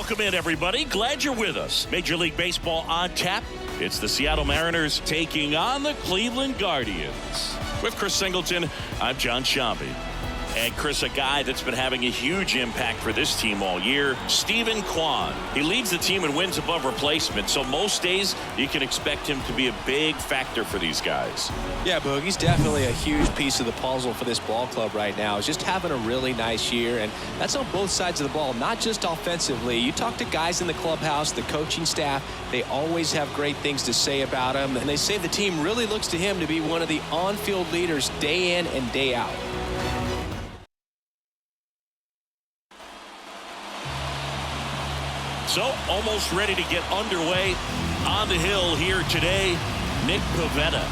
Welcome in, everybody. Glad you're with us. Major League Baseball on tap. It's the Seattle Mariners taking on the Cleveland Guardians. With Chris Singleton, I'm John Sciambi. And Chris, a guy that's been having a huge impact for this team all year, Steven Kwan. He leads the team in wins above replacement, so most days you can expect him to be a big factor for these guys. Yeah, Boog, he's definitely a huge piece of the puzzle for this ball club right now. He's just having a really nice year, and that's on both sides of the ball, not just offensively. You talk to guys in the clubhouse, the coaching staff, they always have great things to say about him, and they say the team really looks to him to be one of the on-field leaders day in and day out. So, almost ready to get underway on the hill here today, Nick Pivetta.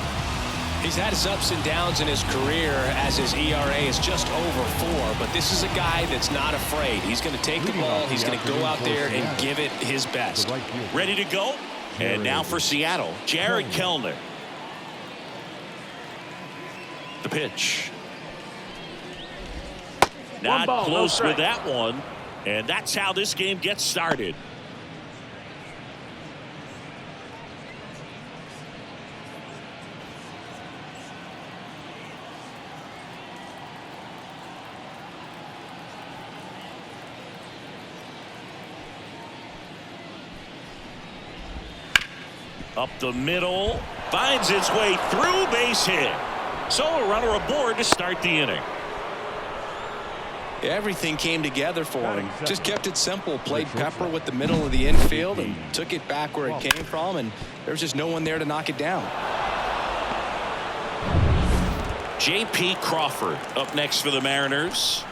He's had his ups and downs in his career as his ERA is just over 4, but this is a guy that's not afraid. He's going to take the ball, he's going to go out there and give it his best. Ready to go? And now for Seattle, Jarred Kelenic. The pitch. Not close with that one. And that's how this game gets started. Up the middle, finds its way through, base hit. So a runner aboard to start the inning. Everything came together for him. Just kept it simple. Played pepper with the middle of the infield and took it back where it came from, and there was just no one there to knock it down. J.P. Crawford up next for the Mariners.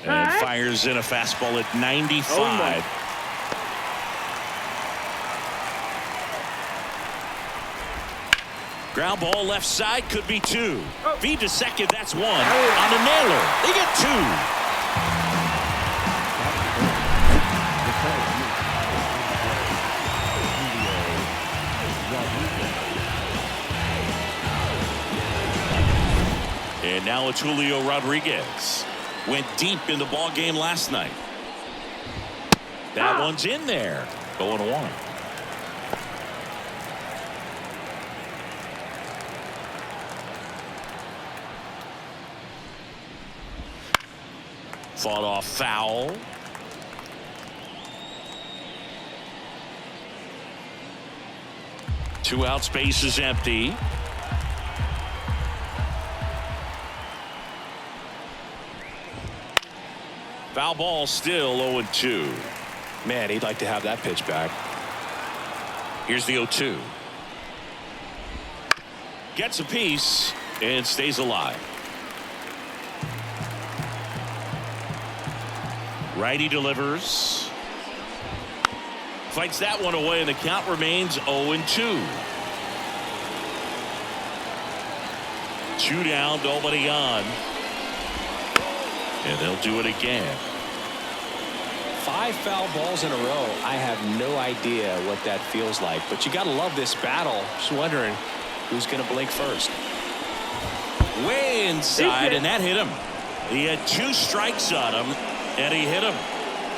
And fires in a fastball at 95. Ground ball left side, could be 2. Feed to second, that's 1. On the nailer, they get 2. And now it's Julio Rodriguez. Went deep in the ball game last night. That one's in there. Going 1. Fought off foul. Two outs, base is empty. Foul ball, still 0-2. Man, he'd like to have that pitch back. Here's the 0-2. Gets a piece and stays alive. Righty delivers. Fights that one away, and the count remains 0-2. 2 down, nobody on. And they'll do it again. 5 foul balls in a row. I have no idea what that feels like, but you got to love this battle. Just wondering who's going to blink first. Way inside, and that hit him. He had 2 strikes on him. And he hit him.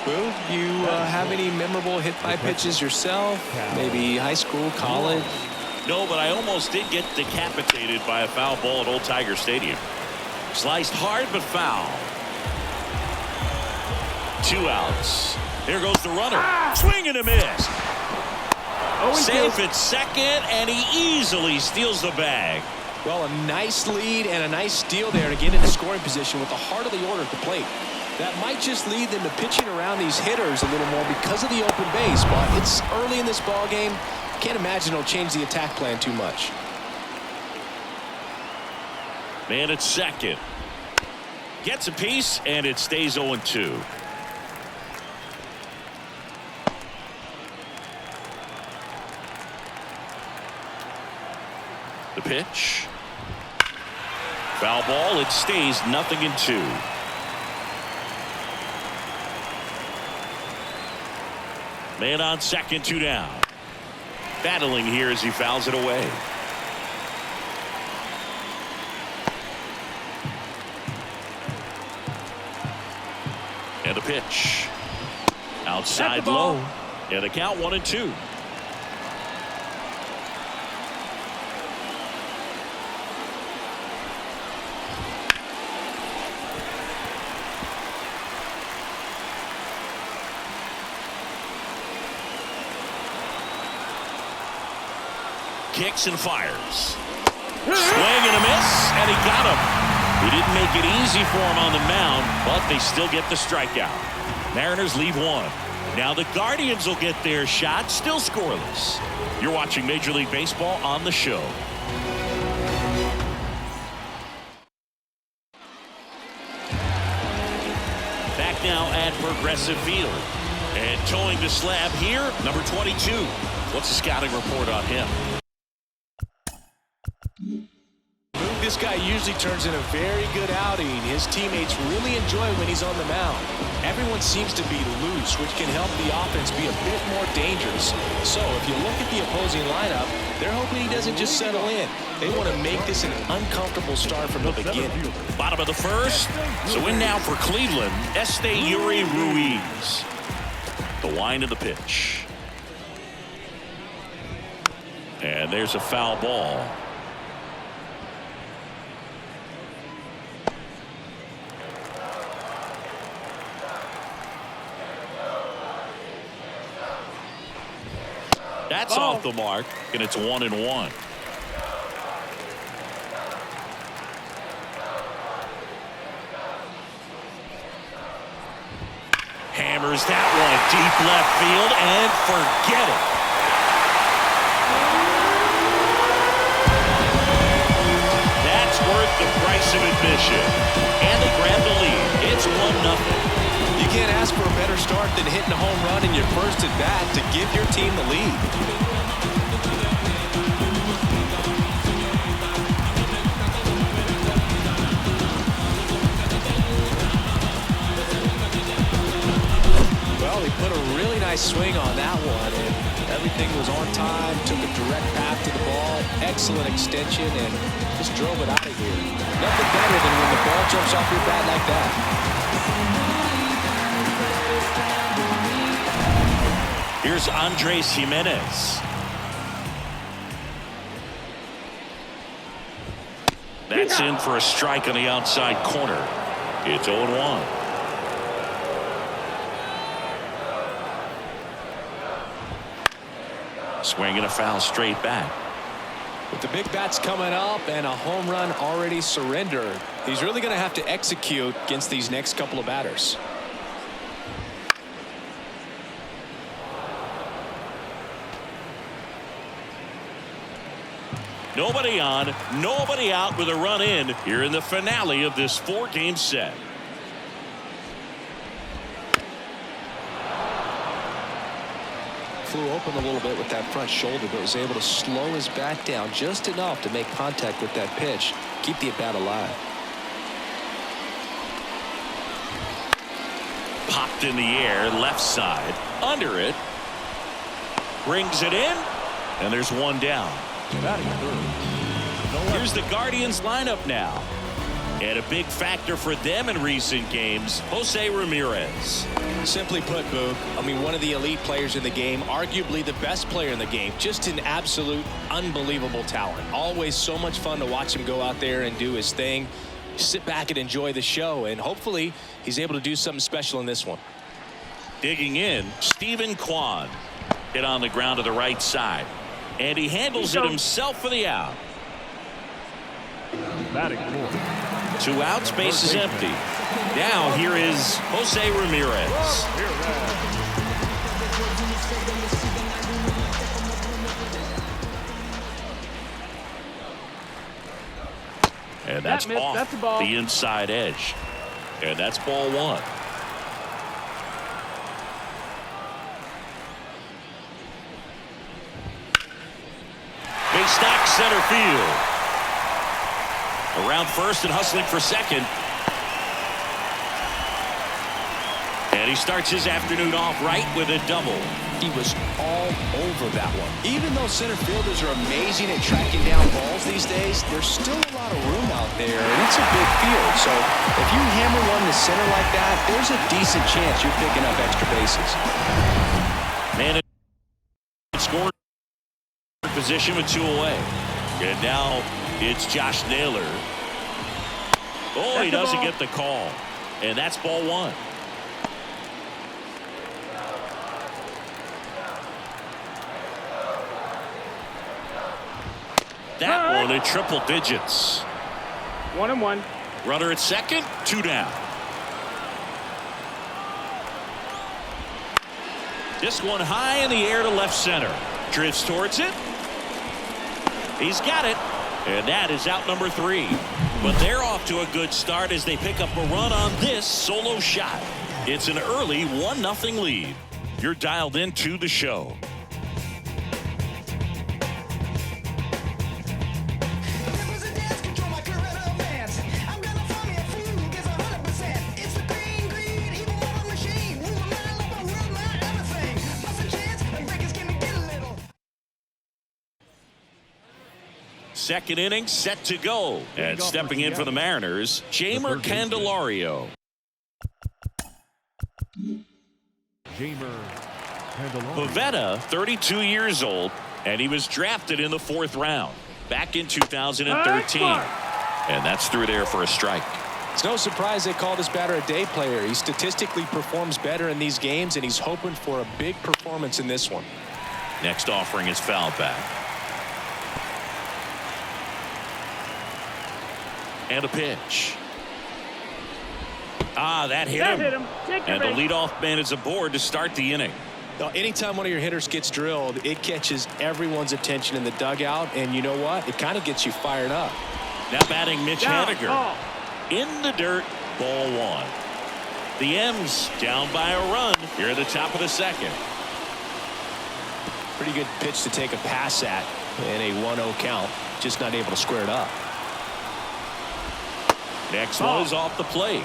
Well, you have any memorable hit-by pitches yourself? Maybe high school, college? No, but I almost did get decapitated by a foul ball at Old Tiger Stadium. Sliced hard but foul. 2 outs. Here goes the runner. Swing and a miss. Safe at second, and he easily steals the bag. Well, a nice lead and a nice steal there to get into scoring position with the heart of the order at the plate. That might just lead them to pitching around these hitters a little more because of the open base, but it's early in this ball game. Can't imagine it'll change the attack plan too much. Man at second. Gets a piece, and it stays 0-2. The pitch. Foul ball, it stays 0-2. Man on second, 2 down. Battling here as he fouls it away. And a pitch. Outside low. And the count 1-2. Kicks and fires. Swing and a miss, and he got him. He didn't make it easy for him on the mound, but they still get the strikeout. Mariners leave one. Now the Guardians will get their shot, still scoreless. You're watching Major League Baseball on the show. Back now at Progressive Field. And towing the slab here, number 22. What's the scouting report on him? This guy usually turns in a very good outing. His teammates really enjoy when he's on the mound. Everyone seems to be loose, which can help the offense be a bit more dangerous. So if you look at the opposing lineup, they're hoping he doesn't just settle in. They want to make this an uncomfortable start from the beginning. Bottom of the first. So in now for Cleveland, Esteury Ruiz. The wind of the pitch. And there's a foul ball. That's off the mark, and it's 1-1. Hammers that one deep left field and forget it. That's worth the price of admission. And they grab the lead. It's 1-0. You can't ask for a better start than hitting a home run in your first at bat to give your team the lead. Well, he put a really nice swing on that one, and everything was on time, took a direct path to the ball, excellent extension, and just drove it out of here. Nothing better than when the ball jumps off your bat like that. Here's Andres Jimenez. That's in for a strike on the outside corner. It's 0-1. Swing and a foul straight back. With the big bats coming up and a home run already surrendered, he's really going to have to execute against these next couple of batters. Nobody on, nobody out with a run in here in the finale of this 4-game set. Flew open a little bit with that front shoulder, but was able to slow his bat down just enough to make contact with that pitch, keep the at-bat alive. Popped in the air, left side, under it, brings it in, and there's one down. Here's the Guardians lineup now. And a big factor for them in recent games, Jose Ramirez. Simply put, Boog, I mean, one of the elite players in the game, arguably the best player in the game, just an absolute unbelievable talent. Always so much fun to watch him go out there and do his thing. Sit back and enjoy the show, and hopefully he's able to do something special in this one. Digging in, Stephen Kwan. Hit on the ground to the right side. And he handles it himself for the out. Two outs, base is empty. Now here is Jose Ramirez. And that's off the inside edge. And that's ball one. Big stack center field. Around first and hustling for second. And he starts his afternoon off right with a double. He was all over that one. Even though center fielders are amazing at tracking down balls these days, there's still a lot of room out there, and it's a big field. So if you hammer one to center like that, there's a decent chance you're picking up extra bases. Man in scoring position with 2 away. And now it's Josh Naylor. Oh, he doesn't get the call. And that's ball 1. That one in triple digits. 1-1. Runner at second, 2 down. This one high in the air to left center. Drifts towards it. He's got it. And that is out number 3. But they're off to a good start as they pick up a run on this solo shot. It's an early 1-0 lead. You're dialed into the show. Second inning set to go. And stepping in for the Mariners, Jeimer Candelario. Pivetta, 32 years old, and he was drafted in the 4th round back in 2013. And that's through there for a strike. It's no surprise they call this batter a day player. He statistically performs better in these games, and he's hoping for a big performance in this one. Next offering is foul back. And a pitch. That hit him. And the leadoff man is aboard to start the inning. Now, anytime one of your hitters gets drilled, it catches everyone's attention in the dugout, and you know what? It kind of gets you fired up. Now batting Mitch Haniger. In the dirt, ball 1. The M's down by a run here at the top of the 2nd. Pretty good pitch to take a pass at in a 1-0 count. Just not able to square it up. Next one is off the plate.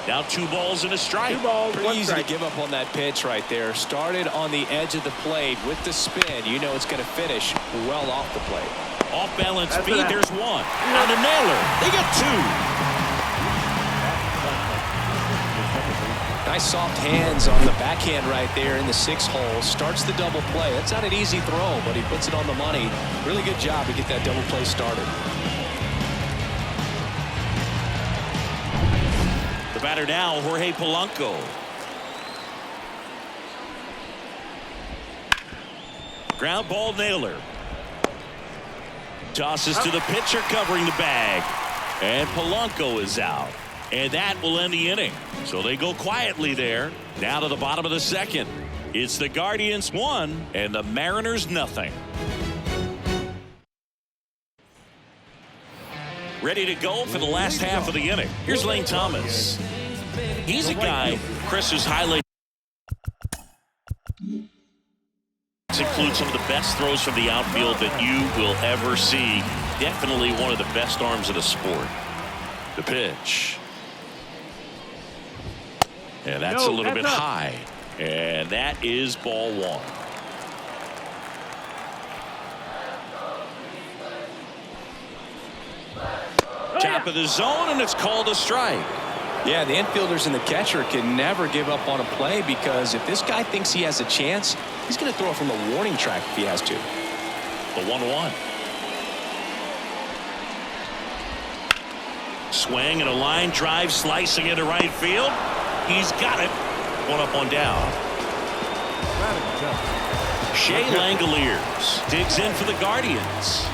Now 2 balls and a strike. 2 balls, Pretty 1 easy strike. to give up on that pitch right there. Started on the edge of the plate with the spin. You know it's going to finish well off the plate. Off balance feed. There's 1. On to Naylor. They got 2. Nice soft hands on the backhand right there in the 6th hole. Starts the double play. That's not an easy throw, but he puts it on the money. Really good job to get that double play started. The batter now, Jorge Polanco. Ground ball, Naylor. Tosses to the pitcher covering the bag. And Polanco is out. And that will end the inning. So they go quietly there. Now to the bottom of the 2nd. It's the Guardians 1 and the Mariners nothing. Ready to go for the last half of the inning. Here's Lane Thomas. He's a guy, Chris, whose highlights include some of the best throws from the outfield that you will ever see. Definitely one of the best arms of the sport. The pitch. And that's a little bit high. And that is ball 1. Top of the zone, and it's called a strike. Yeah, the infielders and the catcher can never give up on a play, because if this guy thinks he has a chance, he's going to throw it from the warning track if he has to. The 1-1. Swing and a line drive slicing into right field. He's got it. 1 up, 1 down. Shea Langoliers digs in for the Guardians.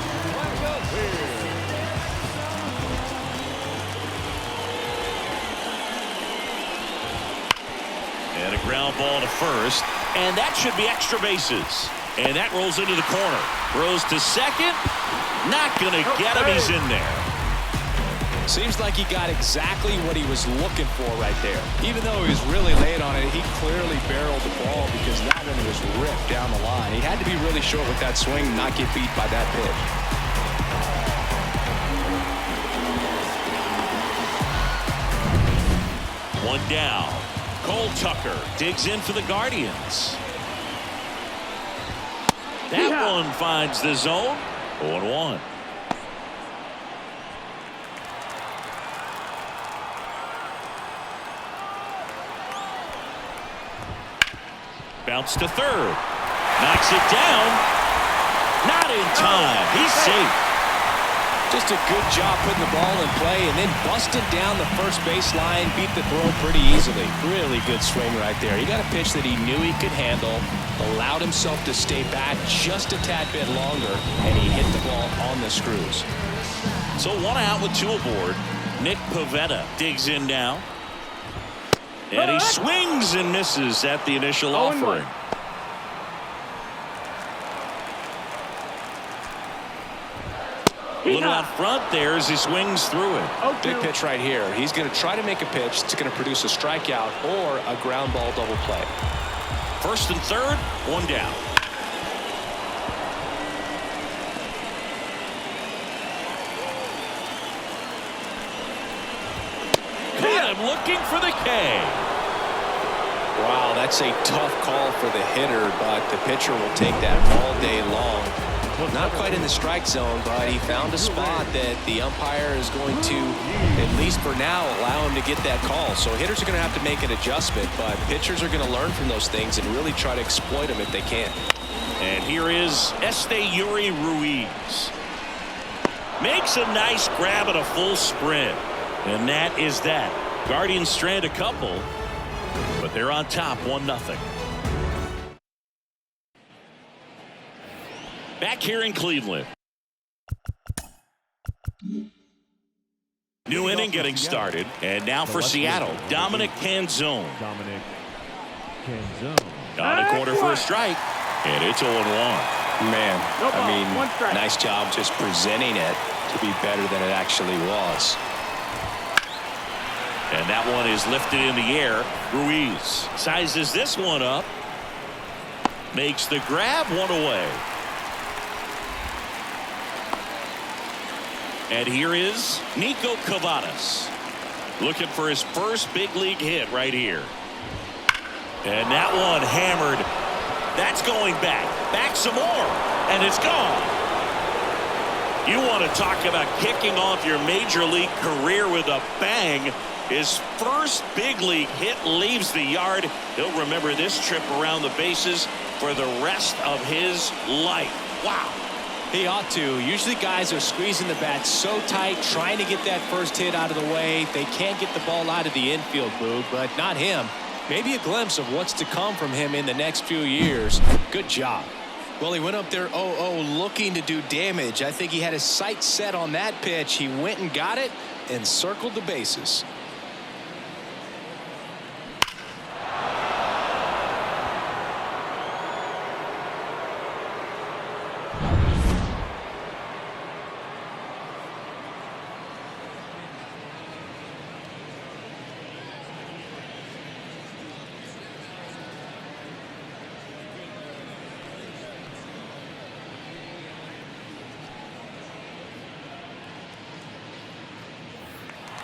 And a ground ball to first. And that should be extra bases. And that rolls into the corner. Throws to second. Not going to get him. He's in there. Seems like he got exactly what he was looking for right there. Even though he was really late on it, he clearly barreled the ball, because that one was ripped down the line. He had to be really short with that swing, not get beat by that pitch. One down. Cole Tucker digs in for the Guardians. That one finds the zone. 0-1. Bounce to third. Knocks it down. Not in time. He's safe. Just a good job putting the ball in play and then busted down the first baseline, beat the throw pretty easily. Really good swing right there. He got a pitch that he knew he could handle, allowed himself to stay back just a tad bit longer, and he hit the ball on the screws. So 1 out with 2 aboard. Nick Pivetta digs in now. And he swings and misses at the initial offering. A little out front there as he swings through it. Big pitch right here. He's going to try to make a pitch that's going to produce a strikeout or a ground ball double play. First and third, 1 down. Caught him looking for the K. Wow, that's a tough call for the hitter, but the pitcher will take that all day long. Not quite in the strike zone, but he found a spot that the umpire is going to, at least for now, allow him to get that call. So hitters are going to have to make an adjustment, but pitchers are going to learn from those things and really try to exploit them if they can. And here is Esteury Ruiz. Makes a nice grab at a full sprint. And that is that. Guardians strand a couple, but they're on top 1-0. Back here in Cleveland. New inning getting started. And now for Seattle, Dominic Canzone. On the corner for a strike. And it's 0-1. Man, I mean, nice job just presenting it to be better than it actually was. And that one is lifted in the air. Ruiz sizes this one up. Makes the grab, 1 away. And here is Nico Cavadas looking for his first big league hit right here. And that one hammered. That's going back some more, and it's gone. You want to talk about kicking off your major league career with a bang. His first big league hit leaves the yard. He'll remember this trip around the bases for the rest of his life. Wow. He ought to. Usually guys are squeezing the bat so tight, trying to get that first hit out of the way. They can't get the ball out of the infield, Boog, but not him. Maybe a glimpse of what's to come from him in the next few years. Good job. Well, he went up there 0-0 looking to do damage. I think he had his sights set on that pitch. He went and got it and circled the bases.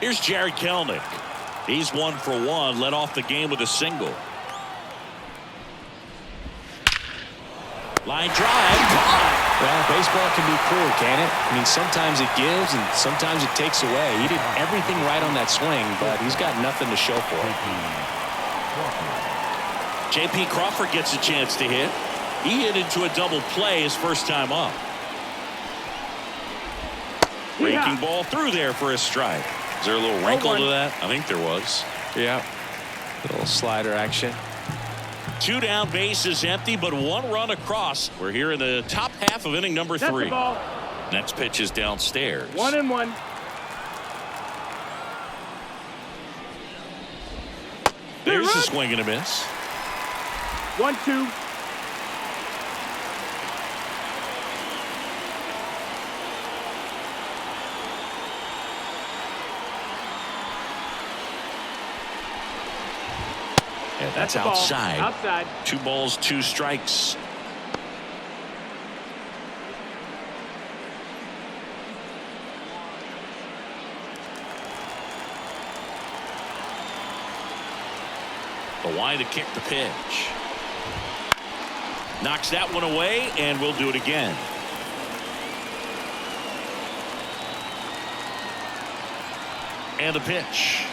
Here's Jared Kelenic. He's 1 for 1, led off the game with a single. Line drive. Well, baseball can be cruel, can it? I mean, sometimes it gives and sometimes it takes away. He did everything right on that swing, but he's got nothing to show for it. J.P. Crawford gets a chance to hit. He hit into a double play his first time up. Breaking ball through there for a strike. Is there a little wrinkle to that? I think there was. Yeah. Little slider action. 2 down, bases empty, but 1 run across. We're here in the top half of inning number 3. Next pitch is downstairs. 1-1. There's a swing and a miss. 1-2. And that's outside. 2 balls, 2 strikes. The line to kick the pitch. Knocks that one away, and we'll do it again. And the pitch.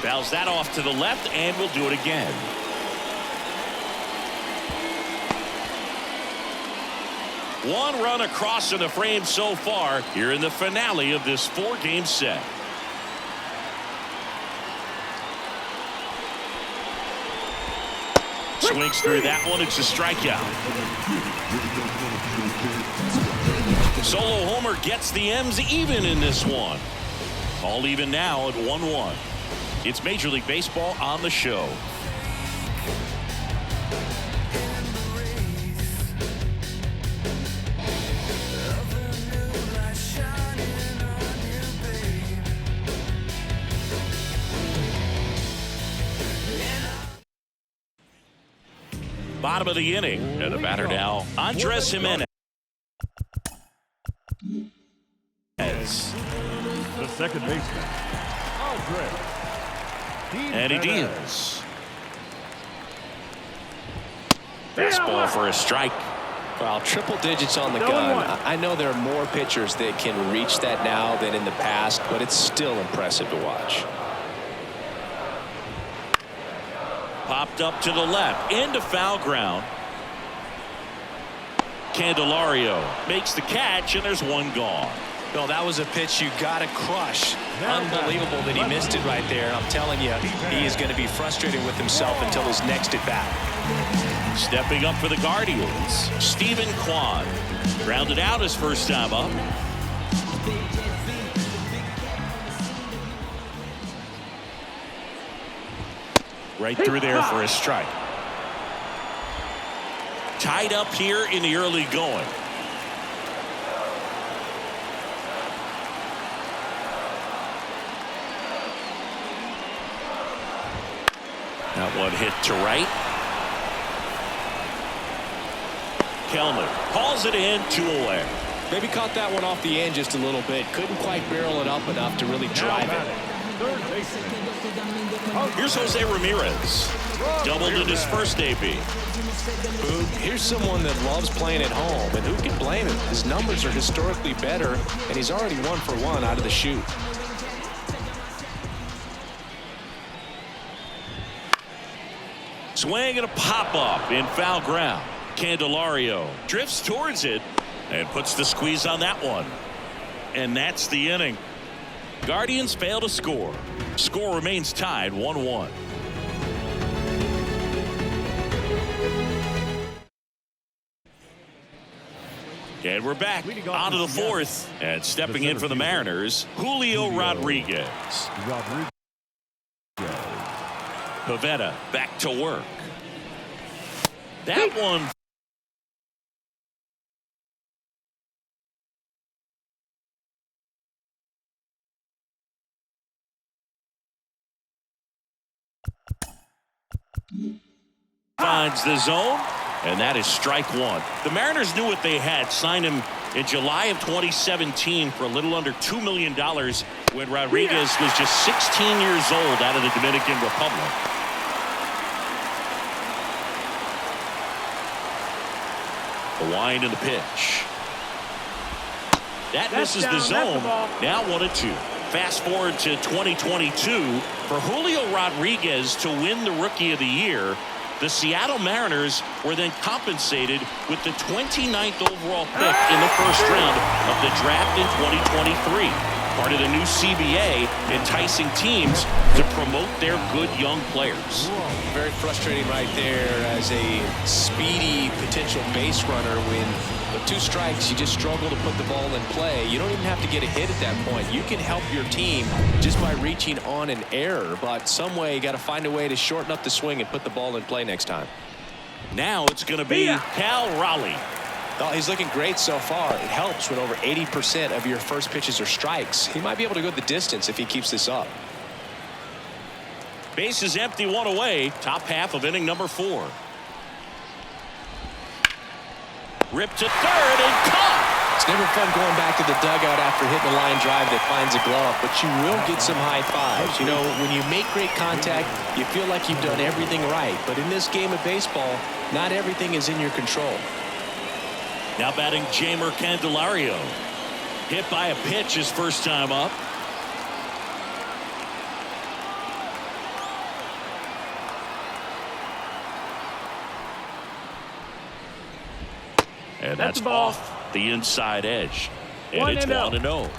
Fouls that off to the left, and we'll do it again. One run across in the frame so far here in the finale of this 4-game set. Swings through that one. It's a strikeout. Solo homer gets the M's even in this one. All even now at 1-1. It's Major League Baseball on the show. Bottom of the inning, and the batter now, Andres Gimenez. The second baseman, Andres. And he deals. Fastball for a strike. Well, triple digits on the gun. I know there are more pitchers that can reach that now than in the past, but it's still impressive to watch. Popped up to the left, into foul ground. Candelario makes the catch, and there's one gone. Well, that was a pitch you got to crush. Unbelievable that he missed it right there. And I'm telling you, he is going to be frustrated with himself until his next at bat. Stepping up for the Guardians, Stephen Kwan. Grounded out his first time up. Right through there for a strike. Tied up here in the early going. That one hit to right. Kelman calls it in, 2 away. Maybe caught that one off the end just a little bit. Couldn't quite barrel it up enough to really drive it. Third baseman. Here's Jose Ramirez. Doubled in his first AB. Here's someone that loves playing at home, and who can blame him? His numbers are historically better, and he's already 1 for 1 out of the chute. Swing and a pop-up in foul ground. Candelario drifts towards it and puts the squeeze on that one. And that's the inning. Guardians fail to score. Score remains tied 1-1. And we're back onto the 4th. And stepping in for the Mariners, Julio Rodriguez. Pivetta back to work. That one. Finds the zone, and that is strike 1. The Mariners knew what they had. Signed him in July of 2017 for a little under $2 million when Rodriguez was just 16 years old out of the Dominican Republic. The wind and the pitch. That misses the zone. Now 1-2. Fast forward to 2022 for Julio Rodriguez to win the Rookie of the Year. The Seattle Mariners were then compensated with the 29th overall pick in the first round of the draft in 2023. Part of the new CBA, enticing teams to promote their good young players. Very frustrating right there as a speedy potential base runner when with 2 strikes you just struggle to put the ball in play. You don't even have to get a hit at that point. You can help your team just by reaching on an error, but some way you got to find a way to shorten up the swing and put the ball in play next time. Now it's going to be Cal Raleigh. Oh, he's looking great so far. It helps when over 80% of your first pitches are strikes. He might be able to go the distance if he keeps this up. Base is empty, 1 away. Top half of inning number 4. Ripped to third and caught. It's never fun going back to the dugout after hitting a line drive that finds a glove, but you will get some high fives. You know, when you make great contact, you feel like you've done everything right. But in this game of baseball, not everything is in your control. Now batting Jeimer Candelario. Hit by a pitch his first time up. And that's off the inside edge. And it's 1-0.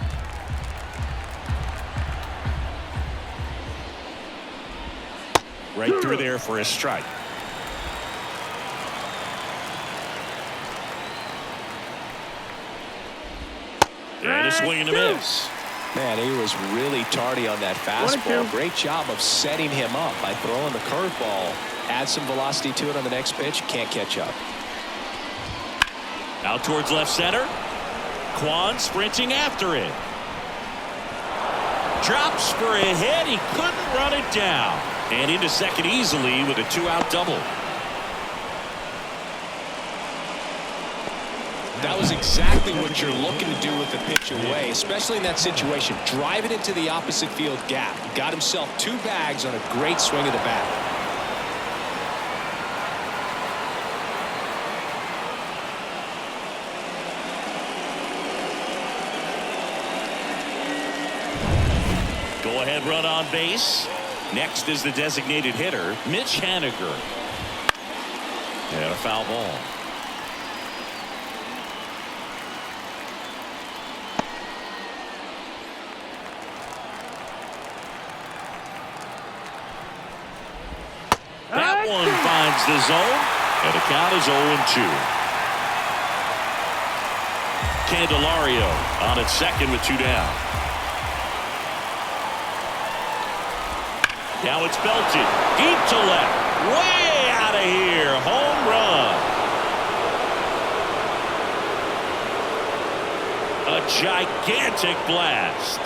Right through there for a strike. And a swing and a miss. Man, he was really tardy on that fastball. Great job of setting him up by throwing the curveball. Add some velocity to it on the next pitch. Can't catch up. Out towards left center. Kwan sprinting after it. Drops for a hit. He couldn't run it down. And into second easily with a 2-out double. That was exactly what you're looking to do with the pitch away, especially in that situation. Drive it into the opposite field gap. He got himself 2 bags on a great swing of the bat. Go-ahead run on base. Next is the designated hitter, Mitch Haniger. And a foul ball. That one finds the zone, and the count is 0-2. Candelario on its second with 2 down. Now it's belted deep to left, way out of here, home run. A gigantic blast.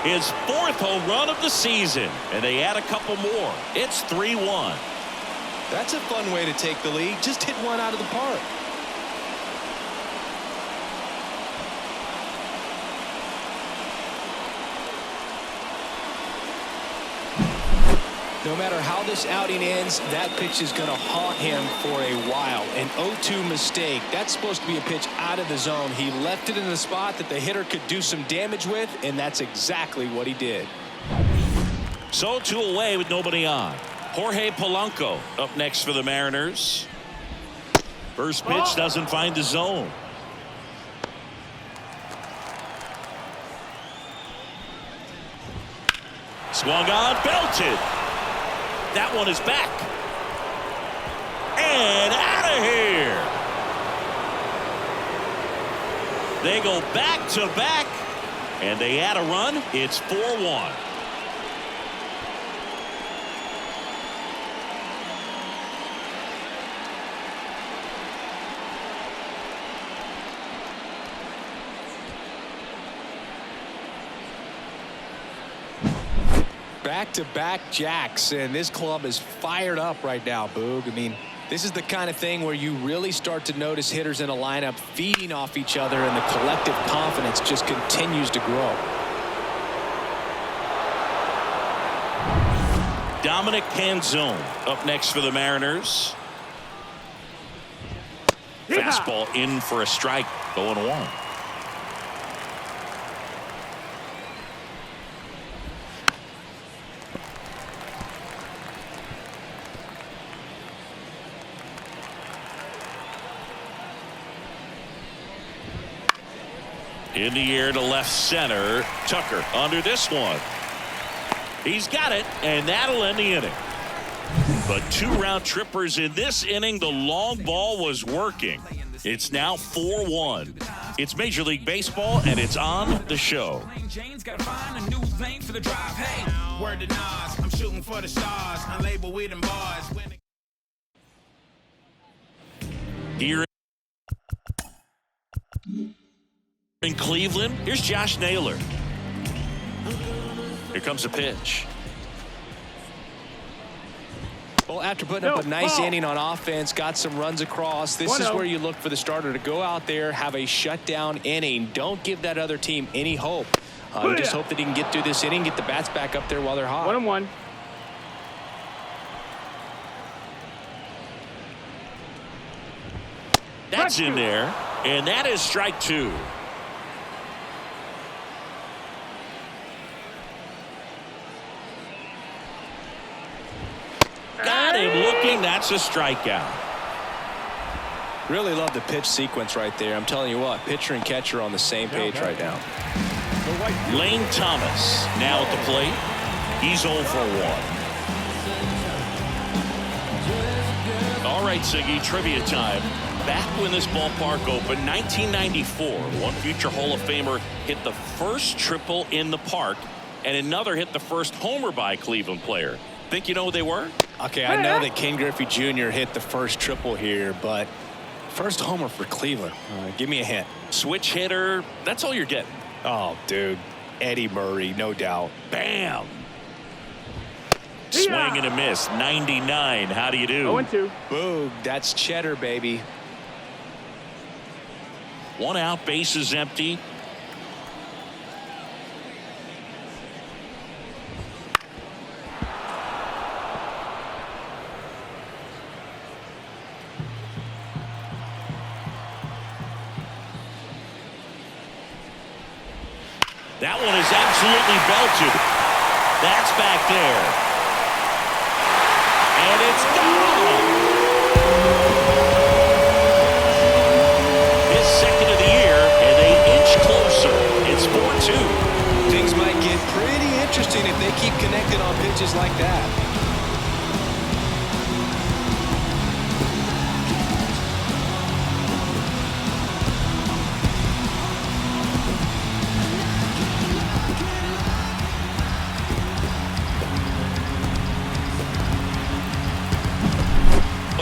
His 4th home run of the season, and they add a couple more. It's 3-1. That's a fun way to take the lead. Just hit one out of the park. No matter how this outing ends, that pitch is going to haunt him for a while. An 0-2 mistake. That's supposed to be a pitch out of the zone. He left it in the spot that the hitter could do some damage with, and that's exactly what he did. So 2 away with nobody on. Jorge Polanco up next for the Mariners. First pitch doesn't find the zone. Swung on, belted. That one is back. And out of here. They go back to back, and they add a run. It's 4-1. Back-to-back jacks, and this club is fired up right now, Boog. I mean, this is the kind of thing where you really start to notice hitters in a lineup feeding off each other, and the collective confidence just continues to grow. Dominic Canzone up next for the Mariners. Fastball in for a strike, 0-1. In the air to left center. Tucker under this one. He's got it, and that'll end the inning. But 2 round trippers in this inning. The long ball was working. It's now 4-1. It's Major League Baseball, and it's on the show. James got to find a new lane for the drive. Hey, word to Nas, I'm shooting for the stars. Unlabeled with them bars. Here in Cleveland, here's Josh Naylor. Here comes a pitch. Well, after putting up a nice inning on offense, got some runs across, this is where you look for the starter to go out there, have a shutdown inning. Don't give that other team any hope. Just hope that he can get through this inning, get the bats back up there while they're hot. 1-1. That's in there, and that is strike 2. Got him looking. That's a strikeout. Really love the pitch sequence right there. I'm telling you what, pitcher and catcher are on the same page right now. Lane Thomas now at the plate. He's 0 for 1. All right, Siggy, trivia time. Back when this ballpark opened, 1994, one future Hall of Famer hit the first triple in the park, and another hit the first homer by a Cleveland player. Think you know who they were? Okay, I know that Ken Griffey Jr. hit the first triple here, but first homer for Cleveland. Give me a hint. Switch hitter. That's all you're getting. Oh, dude. Eddie Murray, no doubt. Bam. Swing and a miss. 99. How do you do? 0-2. Boog. That's cheddar, baby. 1 out, bases empty. That one is absolutely belted. That's back there. And it's gone. His second of the year, and they inch closer. It's 4-2. Things might get pretty interesting if they keep connected on pitches like that.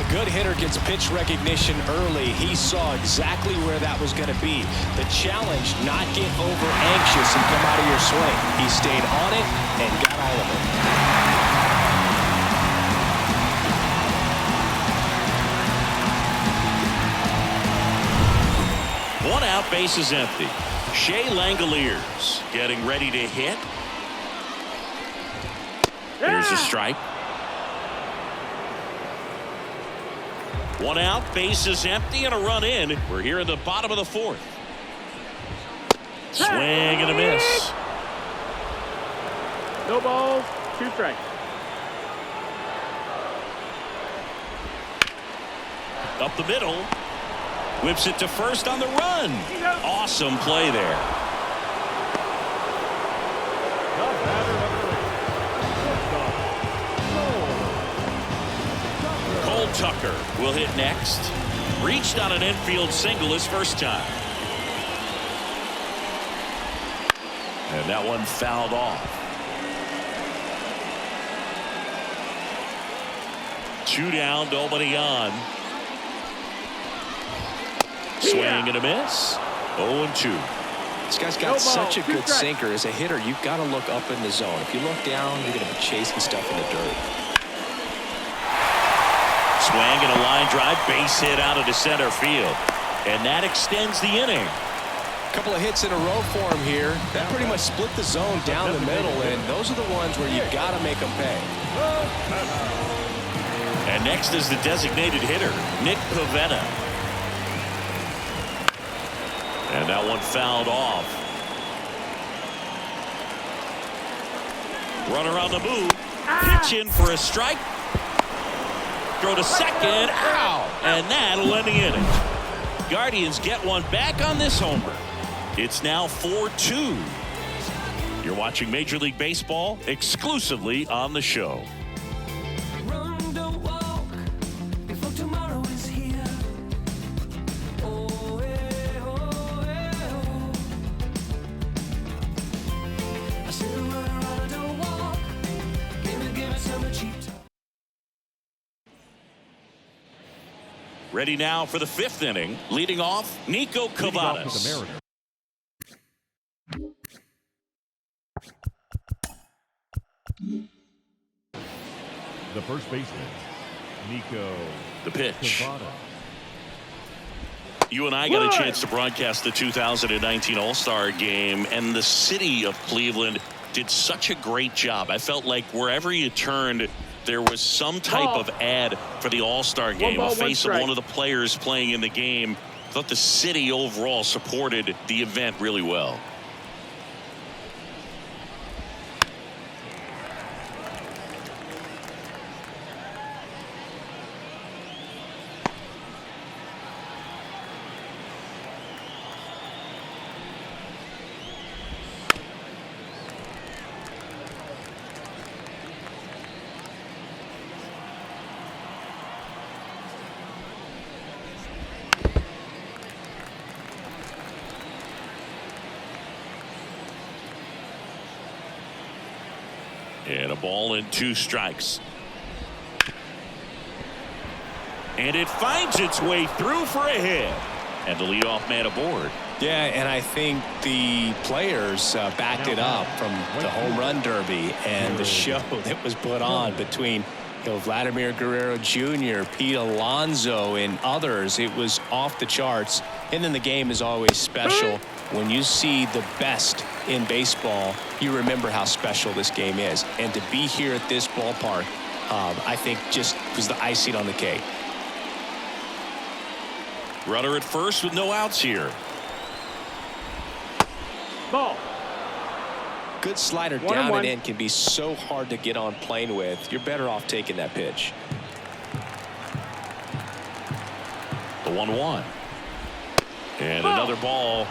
Good hitter gets pitch recognition early. He saw exactly where that was going to be. The challenge, not get over anxious and come out of your swing. He stayed on it and got all of it. 1 out, bases empty. Shea Langoliers getting ready to hit. There's a strike. 1 out, bases empty, and a run in. We're here in the bottom of the 4th. Swing and a miss. No balls, 2 strikes. Up the middle. Whips it to first on the run. Awesome play there. Tucker will hit next. Reached on an infield single his first time. And that one fouled off. 2 down, nobody on. Swing and a miss. 0-2. This guy's got such a good sinker. As a hitter, you've got to look up in the zone. If you look down, you're going to be chasing stuff in the dirt. Swing and a line drive, base hit out into center field. And that extends the inning. A couple of hits in a row for him here. That pretty much split the zone down the middle, and those are the ones where you've got to make them pay. And next is the designated hitter, Nick Pivetta. And that one fouled off. Runner on the move. Pitch in for a strike. Throw to second. Ow! And that'll end the inning. Guardians get one back on this homer. It's now 4-2. You're watching Major League Baseball exclusively on the show. Ready now for the 5th inning. Leading off, Nico Cavadas. The first baseman, Nico. The pitch. Cavada. You and I got a chance to broadcast the 2019 All-Star Game, and the city of Cleveland did such a great job. I felt like wherever you turned, there was some type of ad for the All-Star Game, a face of one of the players playing in the game. I thought the city overall supported the event really well. And a ball and 2 strikes. And it finds its way through for a hit. And the leadoff man aboard. Yeah, and I think the players backed it up from the home run derby and the show that was put on between Vladimir Guerrero Jr., Pete Alonso, and others. It was off the charts. And then the game is always special. When you see the best in baseball, you remember how special this game is. And to be here at this ballpark, I think just was the icing on the cake. Runner at first with no outs here. Ball. Good slider down and in can be so hard to get on plane with. You're better off taking that pitch. The 1-1. And another ball.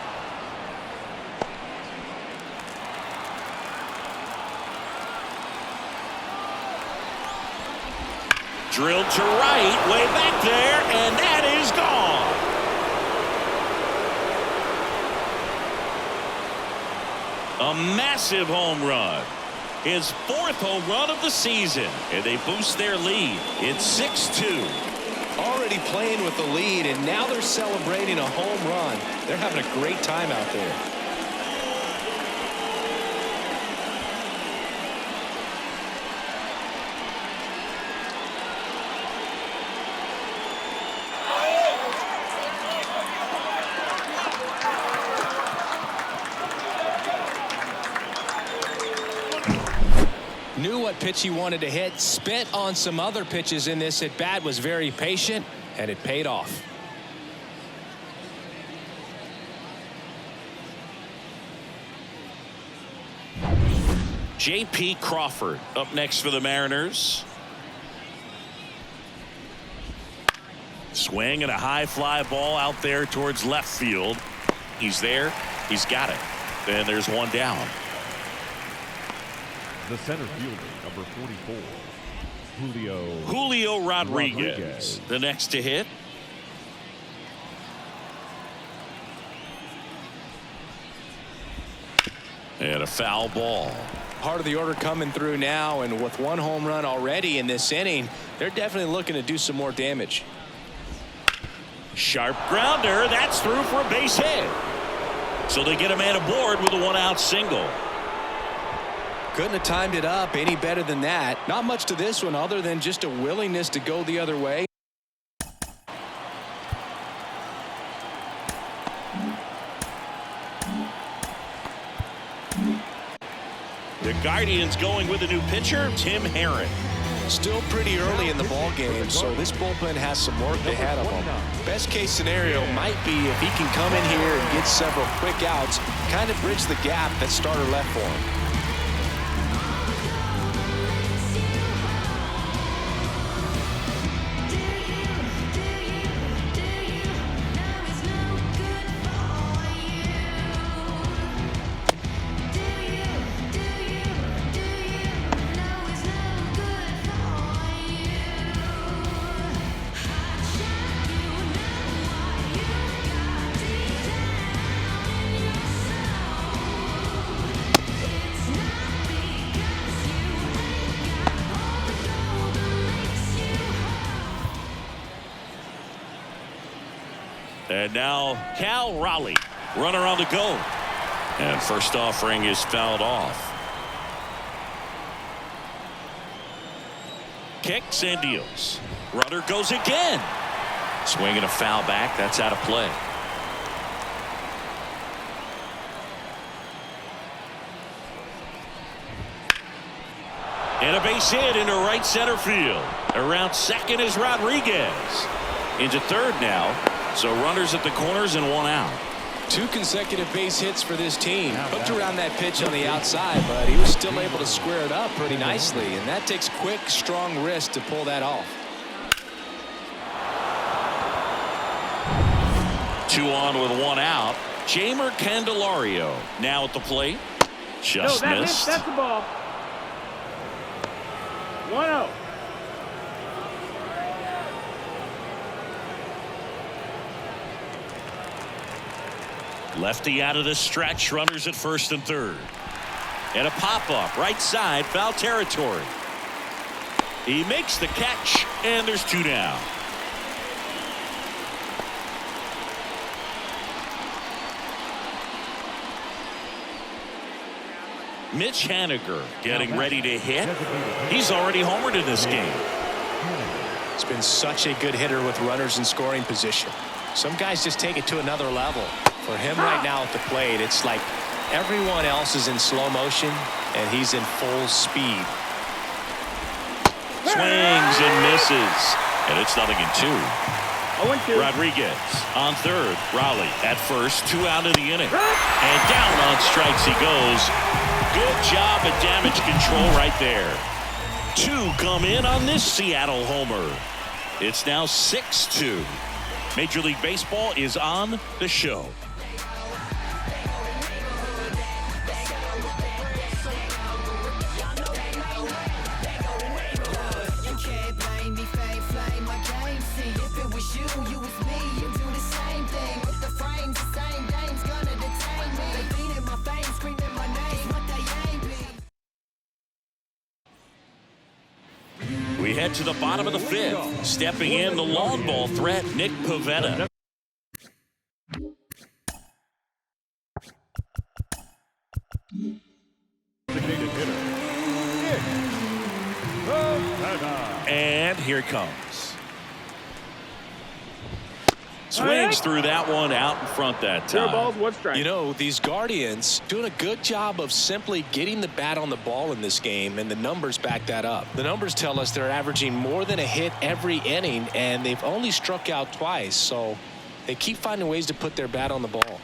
Drilled to right, way back there, and that is gone. A massive home run. His 4th home run of the season, and they boost their lead. It's 6-2. Already playing with the lead, and now they're celebrating a home run. They're having a great time out there. Knew what pitch he wanted to hit, spent on some other pitches in this at bat, was very patient, and it paid off. J.P. Crawford up next for the Mariners. Swing and a high fly ball out there towards left field. He's there. He's got it. And there's one down. The center fielder, number 44, Julio Rodriguez. The next to hit. And a foul ball. Part of the order coming through now, and with 1 home run already in this inning, they're definitely looking to do some more damage. Sharp grounder. That's through for a base hit. So they get a man aboard with a 1-out single. Couldn't have timed it up any better than that. Not much to this one other than just a willingness to go the other way. The Guardians going with a new pitcher, Tim Herron. Still pretty early in the ball game, so this bullpen has some work ahead of them. Best case scenario might be if he can come in here and get several quick outs, kind of bridge the gap that starter left for him. And now Cal Raleigh, runner on the go. And first offering is fouled off. Kicks and deals. Runner goes again. Swinging a foul back. That's out of play. And a base hit into right center field. Around second is Rodriguez. Into third now. So runners at the corners and one out. 2 consecutive base hits for this team. Hooked around that pitch on the outside, but he was still able to square it up pretty nicely. And that takes quick, strong wrist to pull that off. 2 on with 1 out. Jeimer Candelario now at the plate. Just missed. That's the ball. 1-0. Lefty out of the stretch. Runners at first and third. And a pop-up right side, foul territory. He makes the catch, and there's 2 down. Mitch Haniger getting ready to hit. He's already homered in this game. It's been such a good hitter with runners in scoring position. Some guys just take it to another level. For him right now at the plate, it's like everyone else is in slow motion and he's in full speed. Swings and misses. And it's 0-2. 0-2. Rodriguez on third. Raleigh at first. 2 out of the inning. And down on strikes he goes. Good job at damage control right there. 2 come in on this Seattle homer. It's now 6-2. Major League Baseball is on the show. We head to the bottom of the 5th. Stepping in the long ball threat, Nick Pivetta. And here it comes. Swings through that one out in front that 0 time. balls, 1 strike. You know, these Guardians doing a good job of simply getting the bat on the ball in this game, and the numbers back that up. The numbers tell us they're averaging more than a hit every inning, and they've only struck out twice, so they keep finding ways to put their bat on the ball.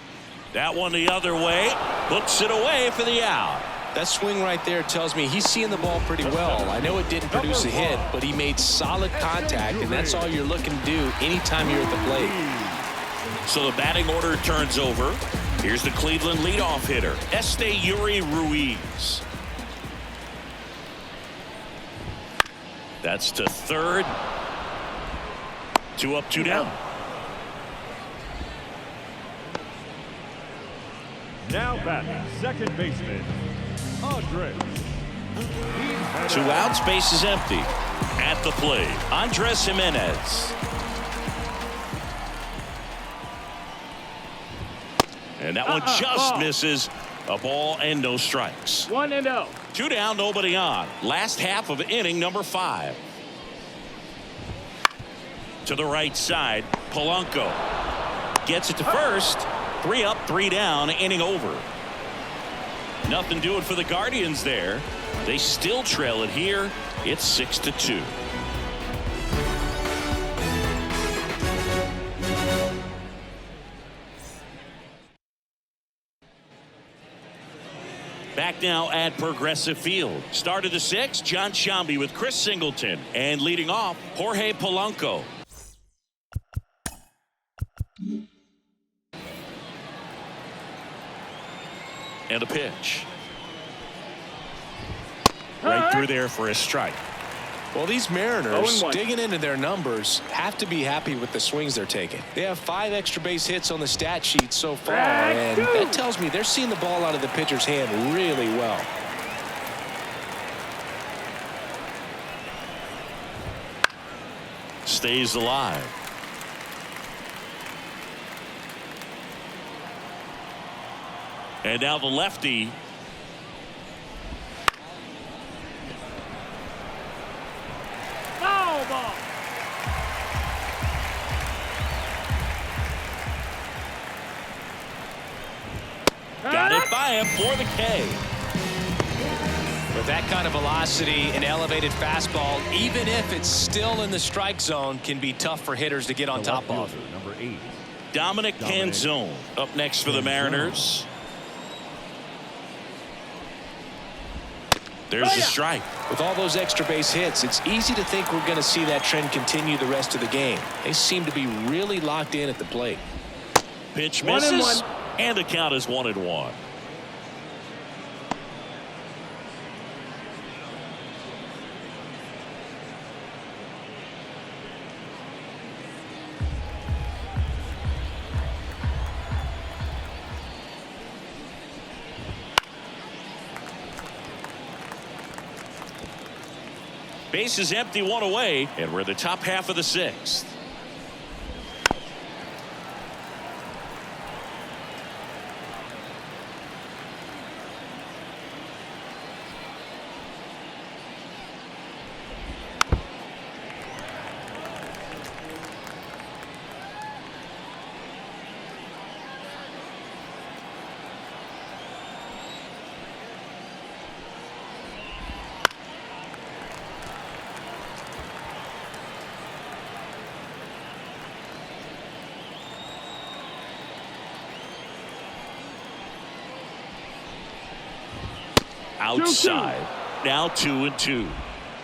That one the other way. Hooks it away for the out. That swing right there tells me he's seeing the ball pretty well. I know it didn't produce a hit, but he made solid contact, and that's all you're looking to do anytime you're at the plate. So the batting order turns over. Here's the Cleveland leadoff hitter, Esteury Ruiz. That's to third. 2 up, 2 down. Now batting, second baseman, Andres. 2 outs, base is empty. At the plate, Andres Jimenez. And that one just misses. A ball and no strikes. 1-0. 2 down, nobody on. Last half of inning number 5. To the right side, Polanco gets it to first. 3 up, 3 down, inning over. Nothing doing for the Guardians there. They still trail it here. It's 6-2. Back now at Progressive Field. Start of the 6th, Jon Sciambi with Chris Singleton. And leading off, Jorge Polanco. And a pitch. Right through there for a strike. Well, these Mariners 0-1. digging into their numbers have to be happy with the swings they're taking. They have 5 extra base hits on the stat sheet so far, and that tells me they're seeing the ball out of the pitcher's hand really well. Stays alive. And now the lefty. Foul ball. step for the K. With that kind of velocity, an elevated fastball, even if it's still in the strike zone, can be tough for hitters to get on top of. Number 8. Dominic Canzone up next for the Mariners. There's a strike. With all those extra base hits, it's easy to think we're going to see that trend continue the rest of the game. They seem to be really locked in at the plate. Pitch misses, and the count is 1-1. Base is empty, 1 away, and we're in the top half of the 6th. Outside. Now 2-2.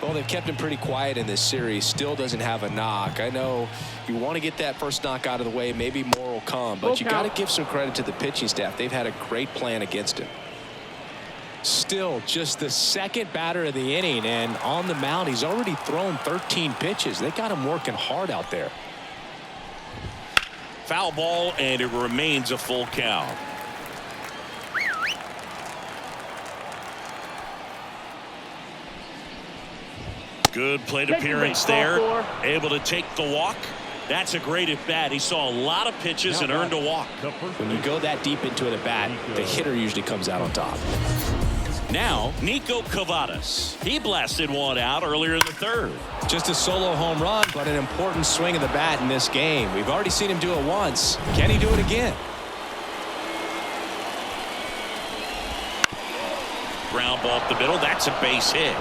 Well, they've kept him pretty quiet in this series. Still doesn't have a knock. I know you want to get that first knock out of the way. Maybe more will come, but you got to give some credit to the pitching staff. They've had a great plan against him. Still just the second batter of the inning, and on the mound, he's already thrown 13 pitches. They got him working hard out there. Foul ball, and it remains a full count. Good plate appearance there. Able to take the walk. That's a great at bat. He saw a lot of pitches and earned a walk. When you go that deep into an at bat, the hitter usually comes out on top. Now, Nico Cavadas. He blasted one out earlier in the 3rd. Just a solo home run, but an important swing of the bat in this game. We've already seen him do it once. Can he do it again? Ground ball up the middle. That's a base hit.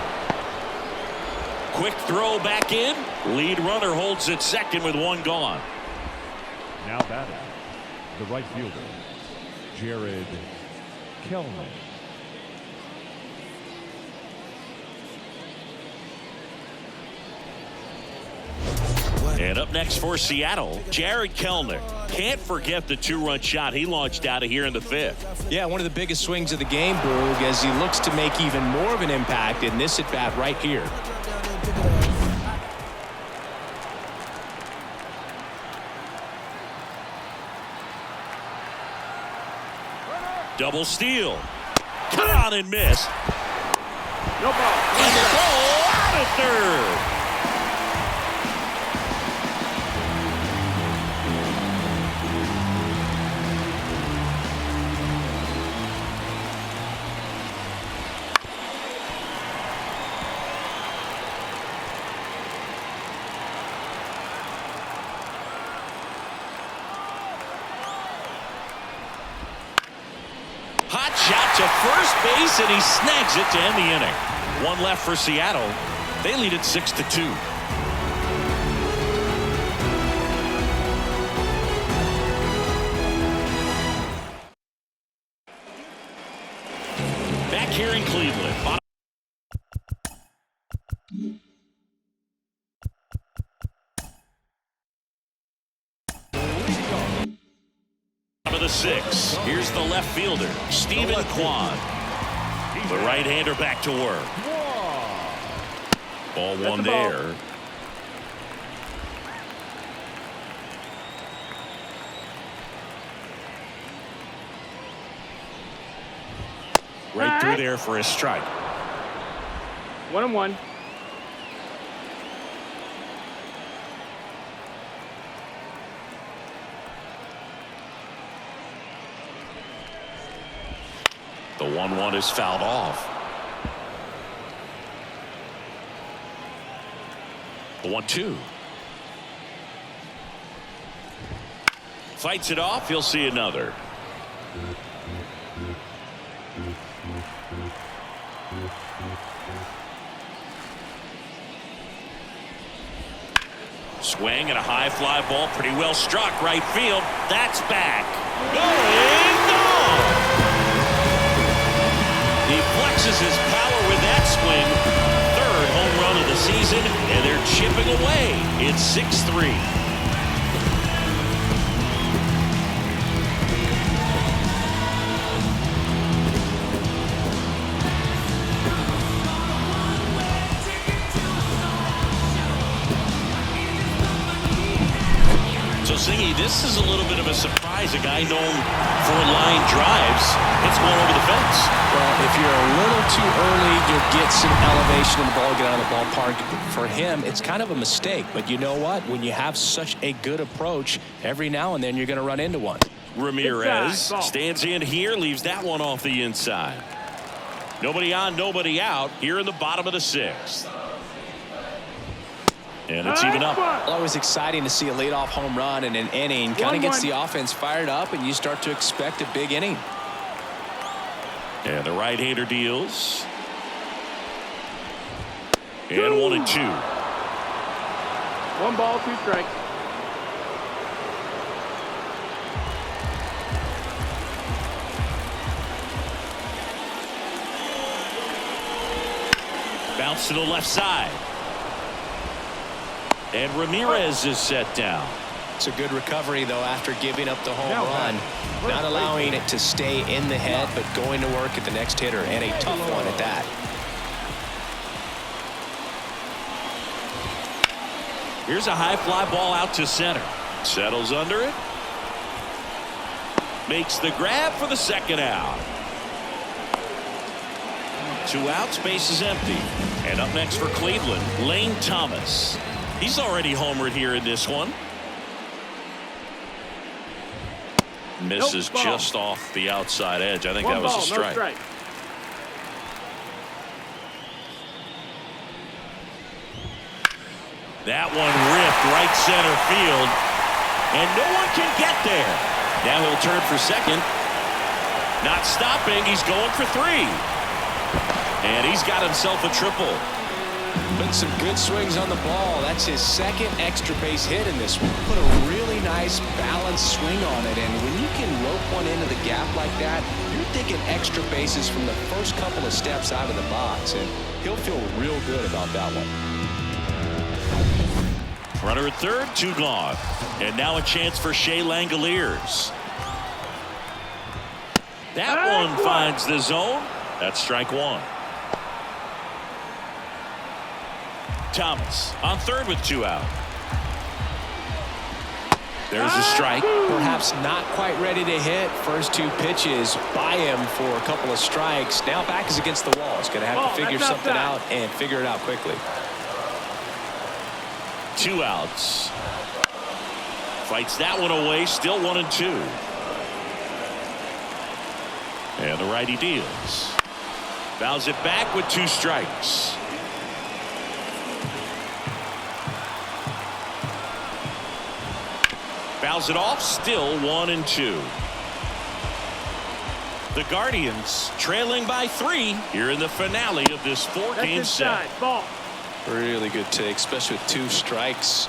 Quick throw back in. Lead runner holds at second with 1 gone. Now batting, the right fielder, Jared Kellman. And up next for Seattle, Jared Kellner. Can't forget the 2-run shot he launched out of here in the 5th. Yeah, one of the biggest swings of the game, Boog, as he looks to make even more of an impact in this at bat right here. Double steal. Cut on and miss. No ball. And the ball out at 3rd. Hot shot to first base, and he snags it to end the inning. 1 left for Seattle. They lead it 6-2. Back here in Cleveland. Of the 6. Here's the left fielder, Stephen Kwan. The right-hander back to work. Ball 1 there. Right through there for a strike. 1-1. The 1-1 is fouled off. The 1-2. Fights it off. He'll see another. Swing and a high fly ball, pretty well struck right field. That's back. Going gone. He flexes his power with that swing. Third home run of the season, and they're chipping away. It's 6-3. So, Zingy, this is a little bit of a surprise. A guy known for line drives, it's going over the fence. Well, if you're a little too early, you'll get some elevation in the ball, get out of the ballpark. For him, it's kind of a mistake. But you know what? When you have such a good approach, every now and then you're going to run into one. Ramirez stands in here, leaves that one off the inside. Nobody on, nobody out here in the bottom of the sixth. And it's even up. Always exciting to see a leadoff home run in an inning. Kind of gets the offense fired up, and you start to expect a big inning. And the right-hander deals. And 1-2. 1 ball, 2 strikes. Bounce to the left side. And Ramirez is set down. It's a good recovery, though, after giving up the home run. Not allowing it to stay in the head, but going to work at the next hitter, and a tough one at that. Here's a high fly ball out to center. Settles under it. Makes the grab for the second out. 2 outs, base is empty. And up next for Cleveland, Lane Thomas. He's already homered here in this one. Misses just off the outside edge. I think that was a strike. No strike. That one ripped right center field. And no one can get there. Now he'll turn for second. Not stopping. He's going for 3. And he's got himself a triple. Put some good swings on the ball. That's his second extra base hit in this one. Put a really nice balanced swing on it, and when you can rope one into the gap like that, you're thinking extra bases from the first couple of steps out of the box, and he'll feel real good about that one. Runner at third, 2 gone. And now a chance for Shea Langoliers. That one finds the zone. That's strike 1. Thomas on third with 2 out. There's a strike. Perhaps not quite ready to hit. First 2 pitches by him for a couple of strikes. Now back is against the wall. He's going to have to figure something out and figure it out quickly. 2 outs. Fights that one away. Still 1-2. And the righty deals. Fouls it back with 2 strikes. Fouls it off, still 1-2. The Guardians trailing by 3 here in the finale of this 4-game set. Ball. Really good take, especially with 2 strikes.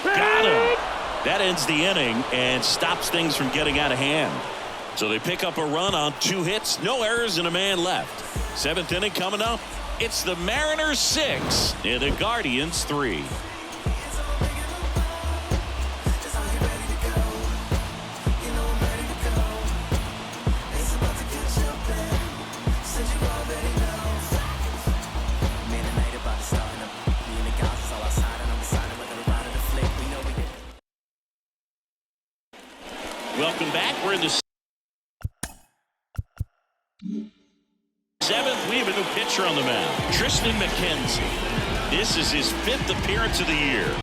Got him. That ends the inning and stops things from getting out of hand. So they pick up a run on 2 hits, no errors, and a man left. 7th inning coming up. It's the Mariners 6 and the Guardians 3. Welcome back. We're in the 7th. We have a new pitcher on the mound, Tristan McKenzie. This is his 5th appearance of the year.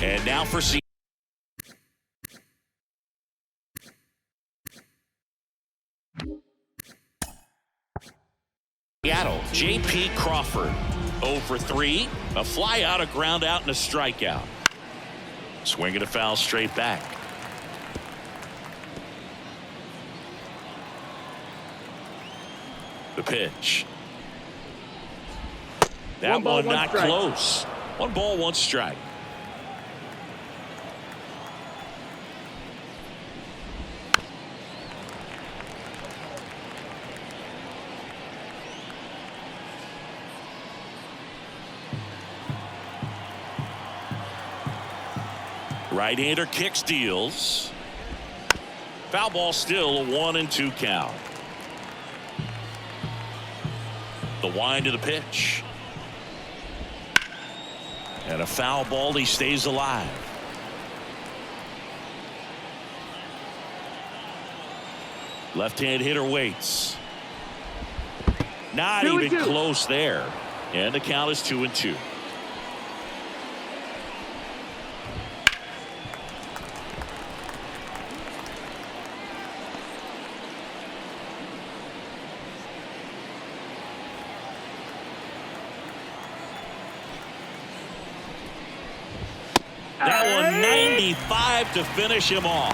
And now for Seattle, J.P. Crawford. 0 for 3. A fly out, a ground out, and a strikeout. Swinging a foul straight back. The pitch. That one not close. 1 ball, 1 strike. Right-hander kicks, deals. Foul ball, still a 1-2 count. The wind to the pitch. And a foul ball, he stays alive. Left-hand hitter waits. Not even close there. And the count is 2-2. That one 95 to finish him off.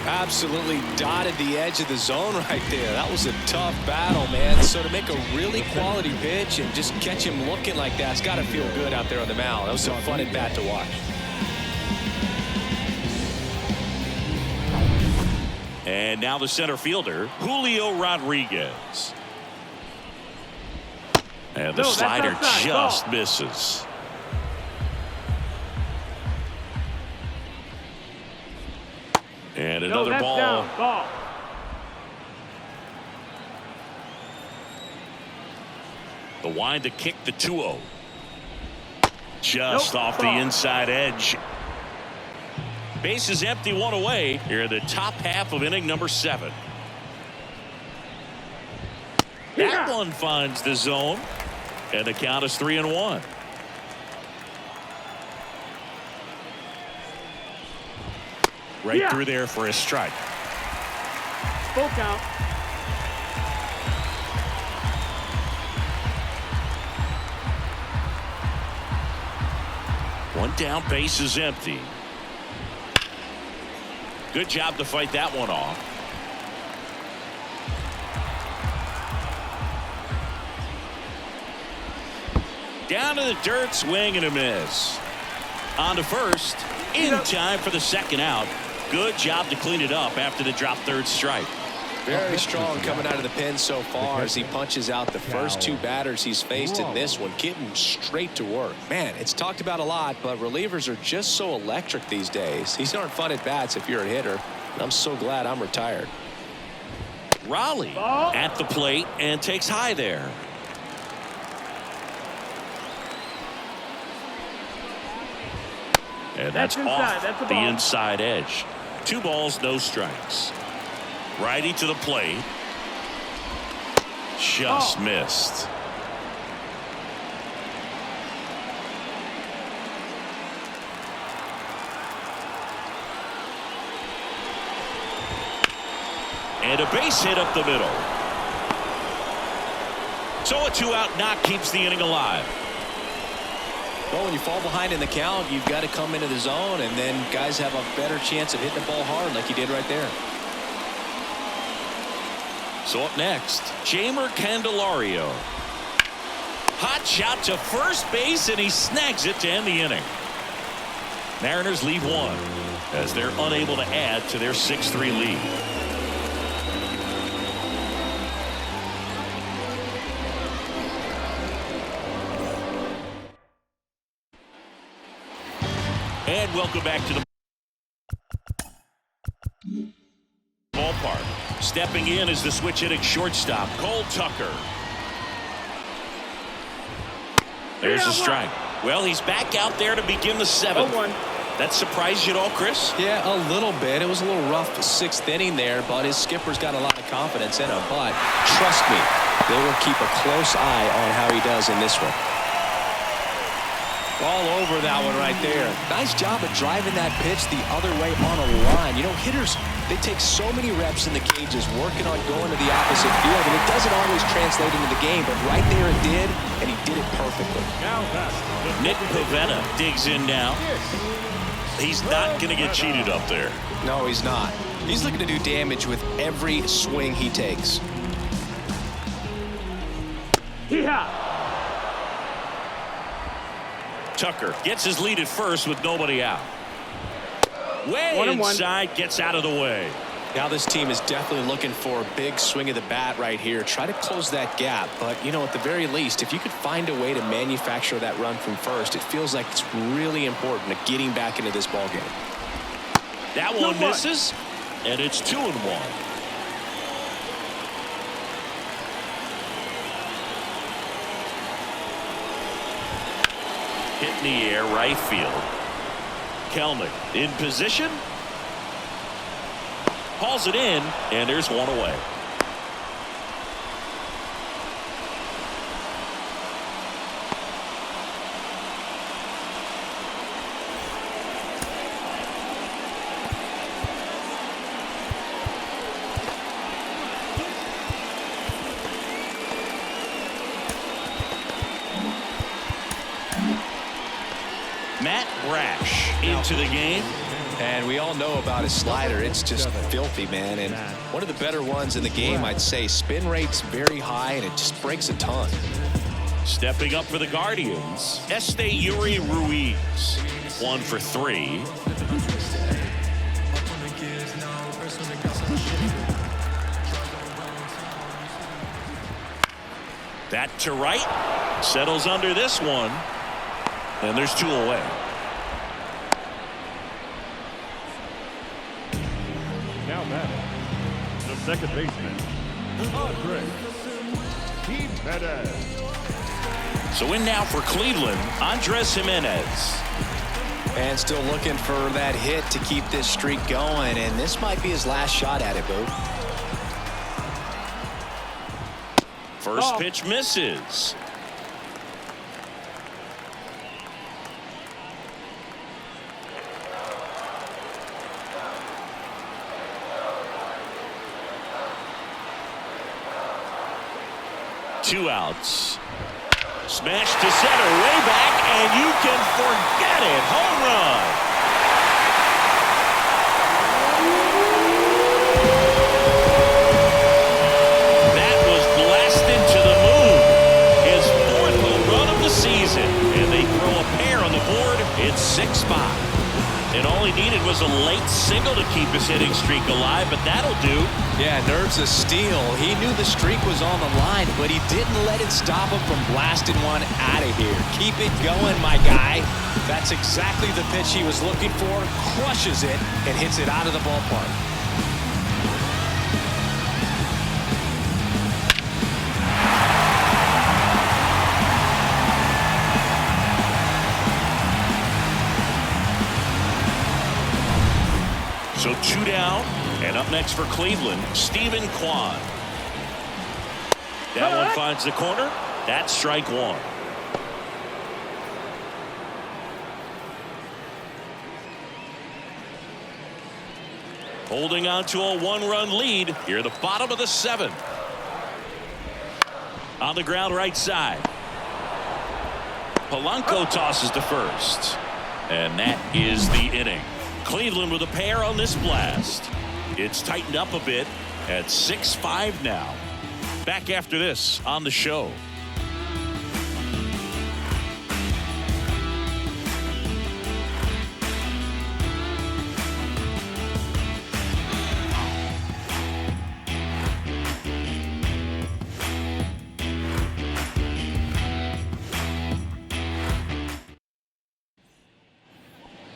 Absolutely dotted the edge of the zone right there. That was a tough battle, man. So to make a really quality pitch and just catch him looking like that, it's got to feel good out there on the mound. That was a fun at bat to watch. And now the center fielder, Julio Rodriguez. And the slider just misses. And another ball. The wind to kick, the 2-0. Just off the inside edge. Base is empty, 1 away here in the top half of inning number 7. That one finds the zone. And the count is 3-1. Right through there for a strike. Full count. One down, base is empty. Good job to fight that one off. Down to the dirt, swing and a miss. On to first, in time for the second out. Good job to clean it up after the drop third strike. Very strong coming out of the pen so far as he punches out the first 2 batters he's faced in this one, getting straight to work. Man, it's talked about a lot, but relievers are just so electric these days. These aren't fun at bats if you're a hitter. And I'm so glad I'm retired. Raleigh at the plate and takes high there. And that's off the inside edge. 2 balls, no strikes. Righty to the plate. Just missed. And a base hit up the middle. So a 2-out knock keeps the inning alive. Well, when you fall behind in the count, you've got to come into the zone, and then guys have a better chance of hitting the ball hard like he did right there. So up next, Jeimer Candelario. Hot shot to first base, and he snags it to end the inning. Mariners lead 1 as they're unable to add to their 6-3 lead. And welcome back to the ballpark. Stepping in is the switch hitting shortstop, Cole Tucker. There's a strike. Well, he's back out there to begin the 7th. That surprised you at all, Chris? Yeah, a little bit. It was a little rough 6th inning there, but his skipper's got a lot of confidence in him. But trust me, they will keep a close eye on how he does in this one. All over that one right there. Nice job of driving that pitch the other way on a line. You know, hitters, they take so many reps in the cages working on going to the opposite field, and it doesn't always translate into the game, but right there it did, and he did it perfectly. Nick Pivetta digs in now. He's not going to get cheated up there. No, he's not. He's looking to do damage with every swing he takes. Tucker gets his lead at first with nobody out. Way inside, gets out of the way. Now this team is definitely looking for a big swing of the bat right here. Try to close that gap. But, you know, at the very least, if you could find a way to manufacture that run from first, it feels like it's really important to getting back into this ball game. That one misses, and it's 2-1. Hit in the air, right field. Kelnick in position. Hauls it in, and there's one away. Matt Brash into the game. And we all know about his slider. It's just filthy, man. And one of the better ones in the game, I'd say. Spin rate's very high, and it just breaks a ton. Stepping up for the Guardians, Esteury Ruiz. 1 for 3. That to right. Settles under this one. And there's 2 away. Now batting, the second baseman, Andres Jimenez. So in now for Cleveland, Andres Jimenez. And still looking for that hit to keep this streak going. And this might be his last shot at it, Boo. First pitch misses. Two outs. Smash to center, way back, and you can forget it. Home run. That was blasted to the moon. His 4th home run of the season. And they throw a pair on the board. It's 6-5. And all he needed was a late single to keep his hitting streak alive, but that'll do. Yeah, nerves of steel. He knew the streak was on the line, but he didn't let it stop him from blasting one out of here. Keep it going, my guy. That's exactly the pitch he was looking for. Crushes it and hits it out of the ballpark. So 2 down, and up next for Cleveland, Stephen Kwan. That one finds the corner. That's strike 1. Holding on to a 1-run lead here at the bottom of the 7th. On the ground right side. Polanco tosses to first. And that is the inning. Cleveland with a pair on this blast. It's tightened up a bit at 6-5 now. Back after this on the show.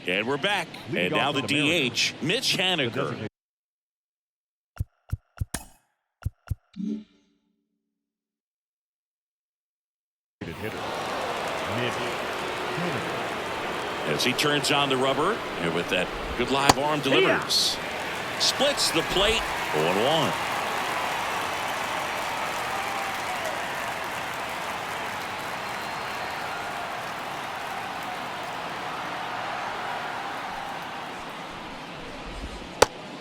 And we're back. And now the DH, Mitch Haniger. As he turns on the rubber, and with that good live arm delivers. Splits the plate, 0-1.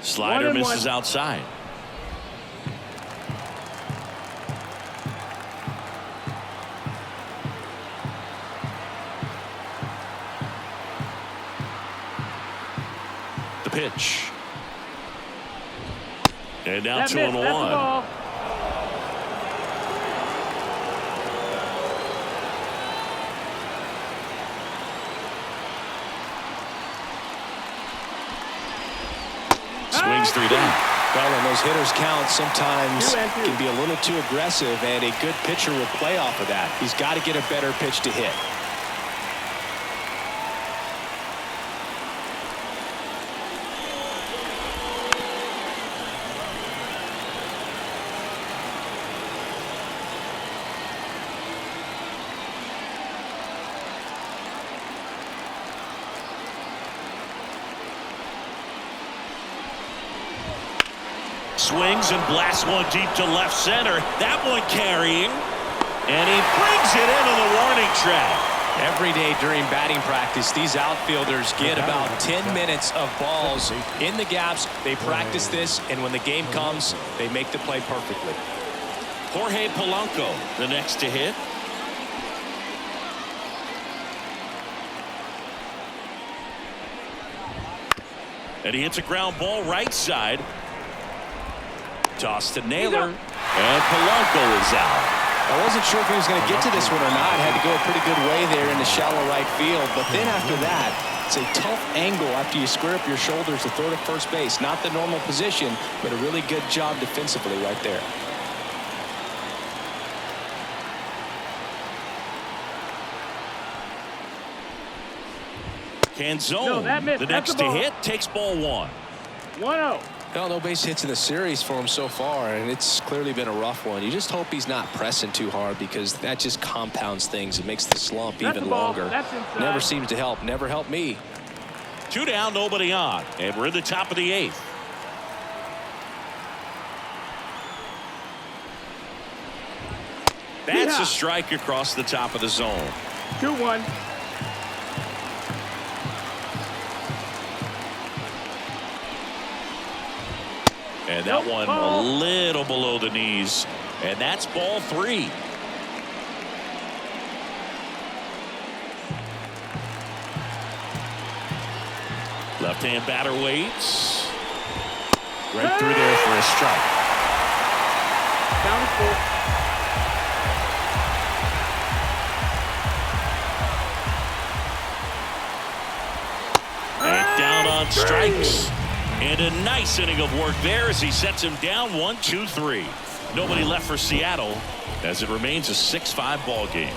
Slider misses outside. The pitch. And now 2-1. Swings 3 down. Well, when those hitters count, sometimes can be a little too aggressive, and a good pitcher will play off of that. He's got to get a better pitch to hit. Swings and blasts one deep to left center. That one carrying. And he brings it into the warning track. Every day during batting practice, these outfielders get about 10 minutes of balls in the gaps. They practice this, and when the game comes, they make the play perfectly. Jorge Polanco, the next to hit. And he hits a ground ball right side. Toss to Naylor. And Polanco is out. I wasn't sure if he was going to get to this one or not. Had to go a pretty good way there in the shallow right field. But then after that, it's a tough angle after you square up your shoulders to throw to first base. Not the normal position, but a really good job defensively right there. Canzone, the next to hit, takes ball 1. 1-0. Well, no base hits in the series for him so far, and it's clearly been a rough one. You just hope he's not pressing too hard, because that just compounds things. It makes the slump even longer. Never seems to help. Never helped me. 2 down, nobody on, and we're in the top of the 8th. That's a strike across the top of the zone. 2-1. And that one a little below the knees. And that's ball 3. Left-hand batter waits. Right through there for a strike. Down to 4. And down on strikes. And a nice inning of work there as he sets him down 1-2-3. Nobody left for Seattle as it remains a 6-5 ball game.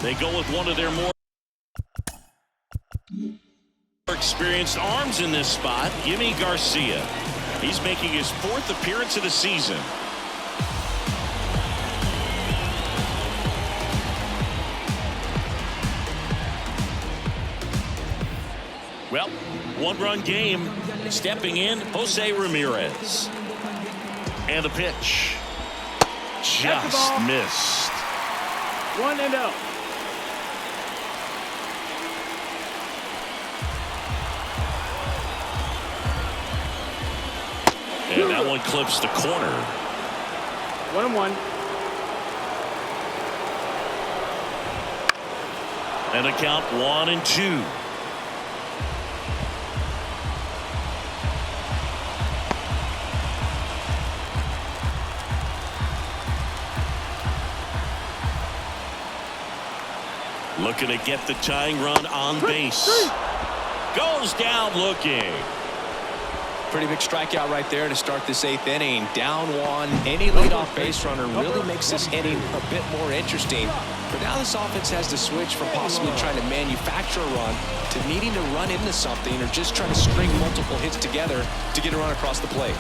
They go with one of their more experienced arms in this spot, Yimi Garcia. He's making his 4th appearance of the season. Well, 1-run game. Stepping in, Jose Ramirez. And the pitch. Just missed. 1-0. And that one clips the corner. 1-1. And a count 1-2. Looking to get the tying run on base. Goes down looking. Pretty big strikeout right there to start this 8th inning. Down 1. Any leadoff base runner really makes this inning a bit more interesting. But now this offense has to switch from possibly trying to manufacture a run to needing to run into something or just trying to string multiple hits together to get a run across the plate.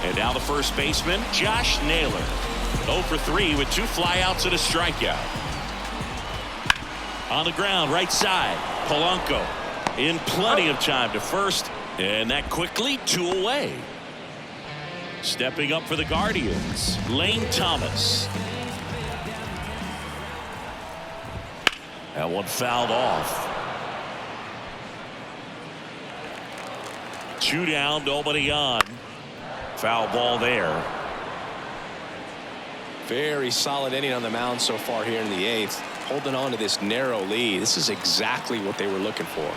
And now the first baseman, Josh Naylor. 0 for 3 with 2 flyouts and a strikeout. On the ground, right side, Polanco in plenty of time to first, and that quickly 2 away. Stepping up for the Guardians, Lane Thomas. That one fouled off. 2 down, nobody on. Foul ball there. Very solid inning on the mound so far here in the 8th. Holding on to this narrow lead. This is exactly what they were looking for.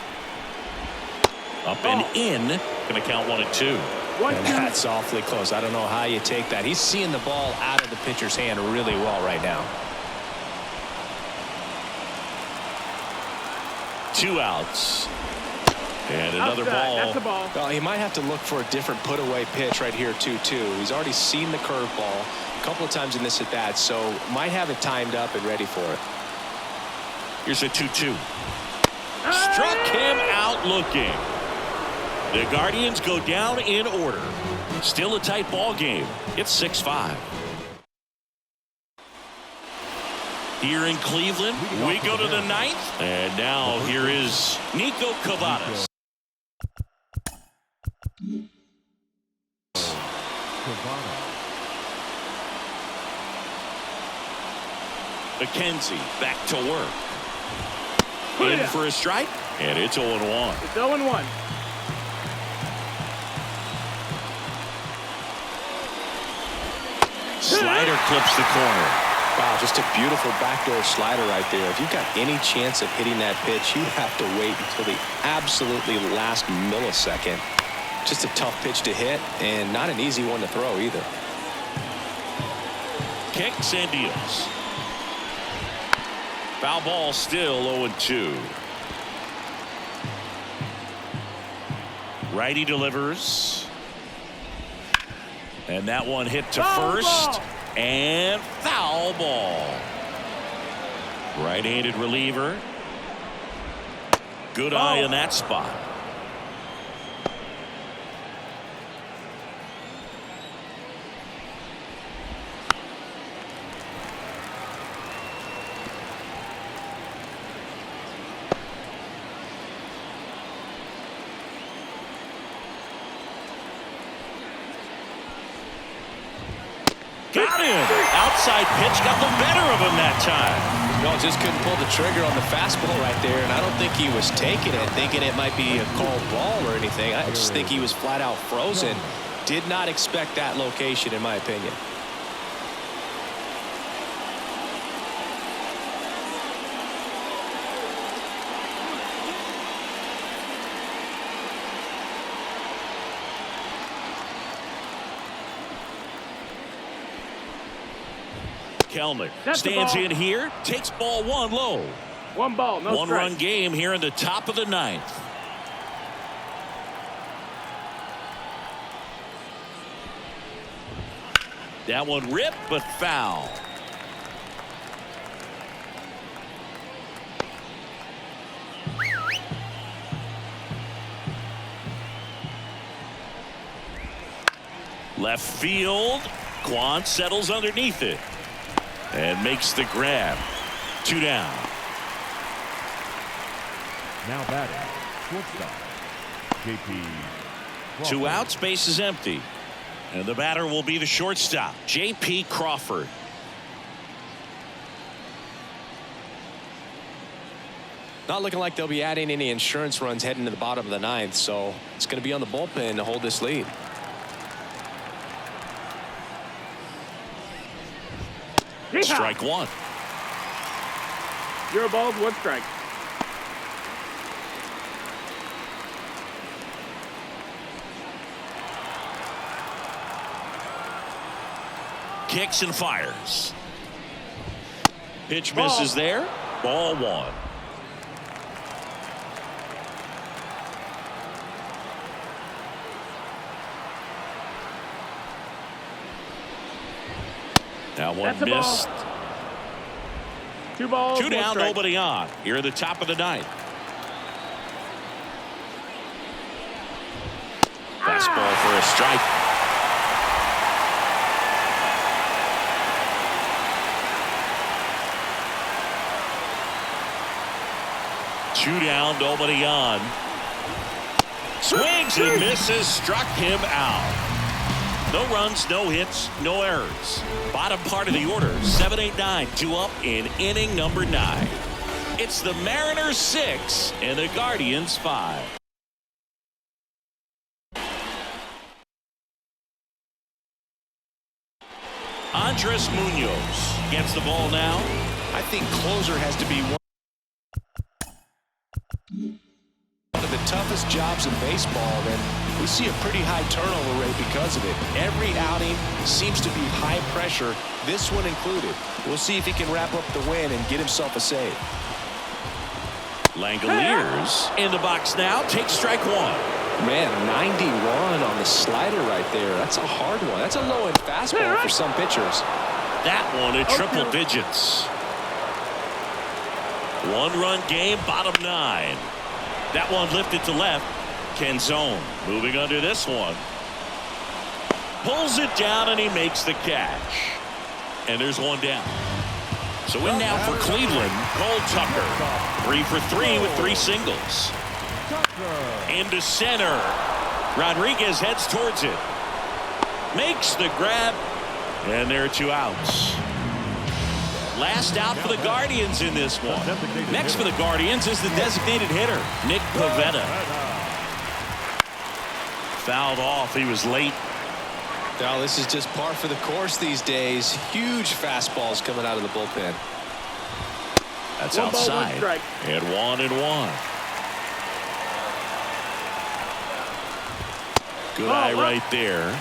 Up and in. Going to count 1-2. And that's awfully close. I don't know how you take that. He's seeing the ball out of the pitcher's hand really well right now. 2 outs. And another ball. That's a ball. Well, he might have to look for a different put-away pitch right here, 2-2. He's already seen the curveball a couple of times in this at-bat, so might have it timed up and ready for it. Here's a 2-2. Struck him out looking. The Guardians go down in order. Still a tight ball game. It's 6-5. Here in Cleveland, we go to the 9th. And now here is Nico Cavadas. McKenzie back to work. In for a strike, and it's 0-1. It's 0-1. Slider clips the corner. Wow, just a beautiful backdoor slider right there. If you've got any chance of hitting that pitch, you have to wait until the absolutely last millisecond. Just a tough pitch to hit, and not an easy one to throw either. Kicks and deals. Foul ball, still 0-2. Righty delivers. And that one hit to first. And foul ball. Right-handed reliever. Good eye in that spot. Got him. Outside pitch got the better of him that time. No, just couldn't pull the trigger on the fastball right there, and I don't think he was taking it, thinking it might be a called ball or anything. I just think he was flat out frozen. Did not expect that location, in my opinion. Kelnick stands in here, takes ball 1 low. 1 ball, no strike. 1-run game here in the top of the 9th. That one ripped, but foul. Left field. Quan settles underneath it and makes the grab. 2 down. Now batting, shortstop, J.P. 2 outs, base is empty. And the batter will be the shortstop, J.P. Crawford. Not looking like they'll be adding any insurance runs heading to the bottom of the 9th, so it's going to be on the bullpen to hold this lead. Strike 1. 0 balls, 1 strike. Kicks and fires. Pitch misses there. Ball 1. That one missed. 2 balls, 2 1 down, strike. nobody on. Here at the top of the 9th. Fastball for a strike. Two down, nobody on. Swings and misses, struck him out. No runs, no hits, no errors. Bottom part of the order, 7-8-9, 2 up in inning number 9. It's the Mariners 6 and the Guardians 5. Andres Munoz gets the ball now. I think closer has to be one of the toughest jobs in baseball, and we see a pretty high turnover rate because of it. Every outing seems to be high pressure, this one included. We'll see if he can wrap up the win and get himself a save. Langoliers in the box now. Takes strike one. Man, 91 on the slider right there. That's a hard one. That's a low-end fastball for some pitchers. That one at triple digits. One-run game, bottom 9. That one lifted to left. Canzone moving under this one. Pulls it down and he makes the catch. And there's one down. So in now for Cleveland, Cole Tucker. 3 for 3 with 3 singles. Into center. Rodriguez heads towards it. Makes the grab. And there are 2 outs. Last out for the Guardians in this one. Next for the Guardians is the designated hitter, Nick Pivetta. Fouled off. He was late. Now this is just par for the course these days. Huge fastballs coming out of the bullpen. That's One ball, outside. one strike. And 1-1. Good eye right there.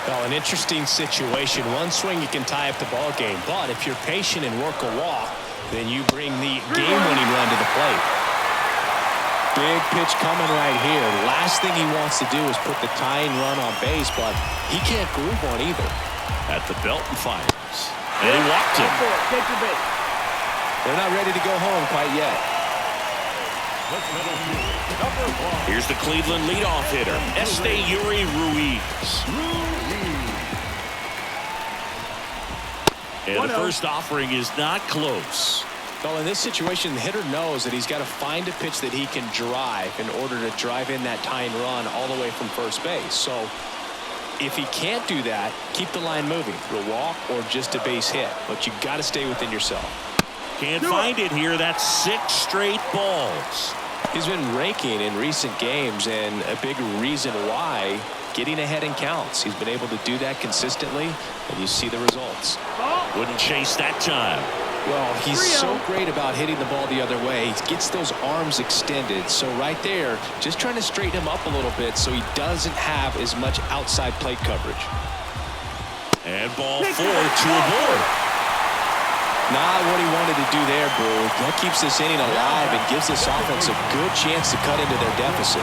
Well, an interesting situation. One swing you can tie up the ball game, but if you're patient and work a walk, then you bring the game-winning run to the plate. Big pitch coming right here. Last thing he wants to do is put the tying run on base, but he can't groove one either. At the belt and fires. And he walked him. Take your base. They're not ready to go home quite yet. Here's the Cleveland leadoff hitter, Esteury Ruiz. And the first offering is not close. Well, in this situation, the hitter knows that he's got to find a pitch that he can drive in order to drive in that tying run all the way from first base. So if he can't do that, keep the line moving through a walk or just a base hit. But you got to stay within yourself. Can't find it here. That's 6 straight balls. He's been raking in recent games, and a big reason why, getting ahead in counts. He's been able to do that consistently, and you see the results. Wouldn't chase that time. Well, he's so great about hitting the ball the other way. He gets those arms extended. So right there, just trying to straighten him up a little bit so he doesn't have as much outside plate coverage. And ball 4, 2 aboard. Not what he wanted to do there, Boo. That keeps this inning alive and gives this offense a good chance to cut into their deficit.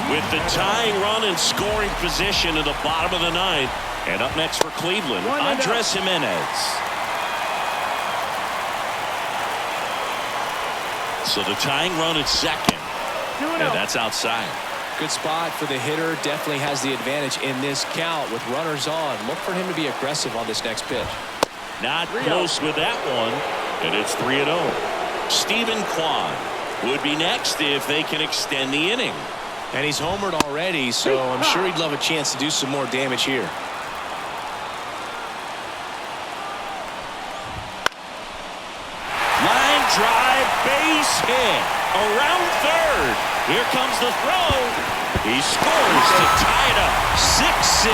With the tying run and scoring position in the bottom of the 9th. And up next for Cleveland, Andres Gimenez. So the tying run at second. And that's outside. Good spot for the hitter. Definitely has the advantage in this count with runners on. Look for him to be aggressive on this next pitch. Not close with that one. And it's 3-0. Stephen Kwan would be next if they can extend the inning. And he's homered already, so I'm sure he'd love a chance to do some more damage here. Line drive, base hit. Around third. Here comes the throw. He scores to tie it up. 6-6.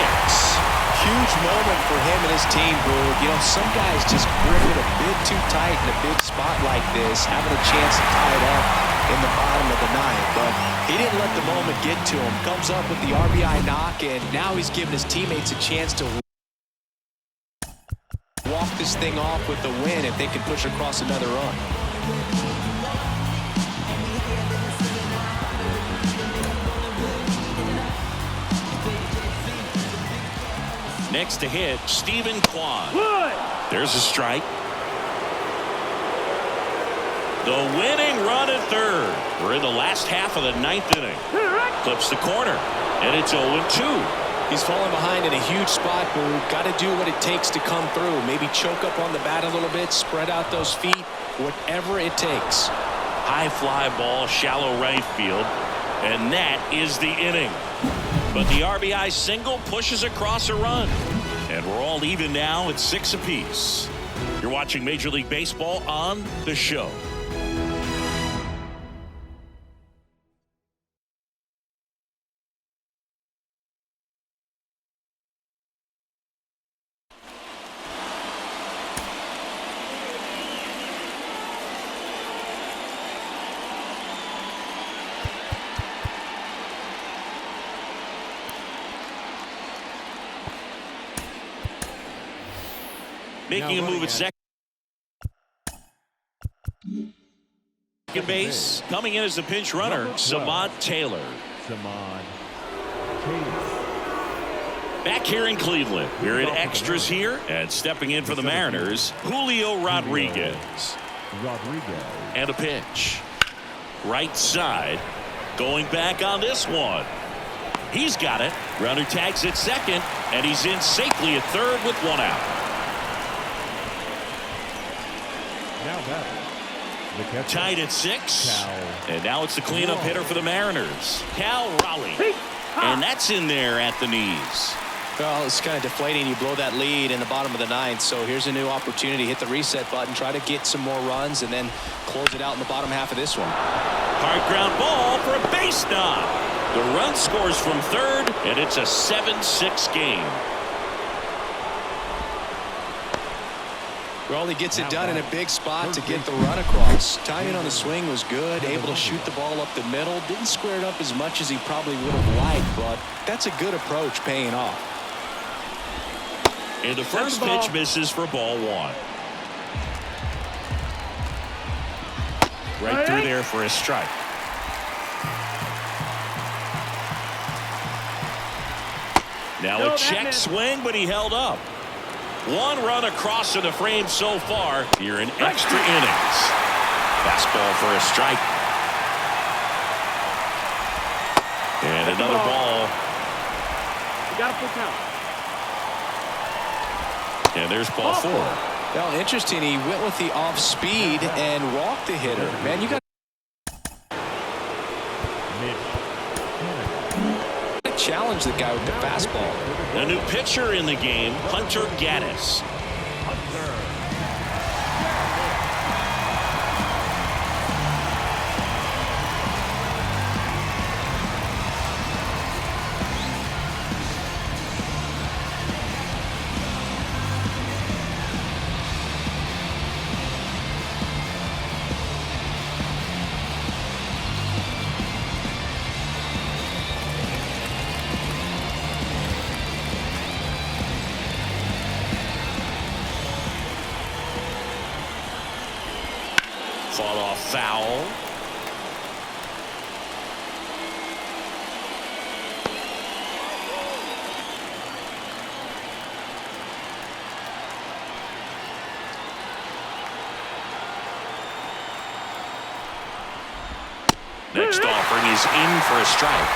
Huge moment for him and his team, Boo. You know, some guys just grip it a bit too tight in a big spot like this, having a chance to tie it up in the bottom of the 9th. But he didn't let the moment get to him. Comes up with the RBI knock, and now he's giving his teammates a chance to walk this thing off with the win if they can push across another run. Next to hit, Stephen Kwan. There's a strike. The winning run at third. We're in the last half of the 9th inning. Clips the corner, and it's 0-2. He's falling behind in a huge spot, Boo. Got to do what it takes to come through. Maybe choke up on the bat a little bit, spread out those feet, whatever it takes. High fly ball, shallow right field, and that is the inning. But the RBI single pushes across a run. And we're all even now at 6 apiece. You're watching Major League Baseball on The Show. Making a move at second base. Coming in as a pinch runner, Samad Taylor. Samad Taylor. Back here in Cleveland. We're in extras here. And stepping in for the Mariners, Julio Rodriguez. And a pitch. Right side. Going back on this one. He's got it. Runner tags at second. And he's in safely at third with one out. Now batting. Tied at 6. And now it's the cleanup hitter for the Mariners, Cal Raleigh. And that's in there at the knees. Well, it's kind of deflating. You blow that lead in the bottom of the 9th. So here's a new opportunity. Hit the reset button, try to get some more runs, and then close it out in the bottom half of this one. Hard ground ball for a base knock. The run scores from third, and it's a 7-6 game. Raleigh gets it done in a big spot to get the run across. Timing on the swing was good, able to shoot the ball up the middle. Didn't square it up as much as he probably would have liked, but that's a good approach paying off. And the first pitch misses for ball 1. Right through there for a strike. Now a check swing, but he held up. 1 run across in the frame so far here in extra innings. Fastball for a strike. And another ball. You got a full count. And there's ball 4. Well, interesting. He went with the off speed and walked the hitter. Man, you got to challenge the guy with the fastball. A new pitcher in the game, Hunter Gaddis. Fall off foul. Next offering is in for a strike.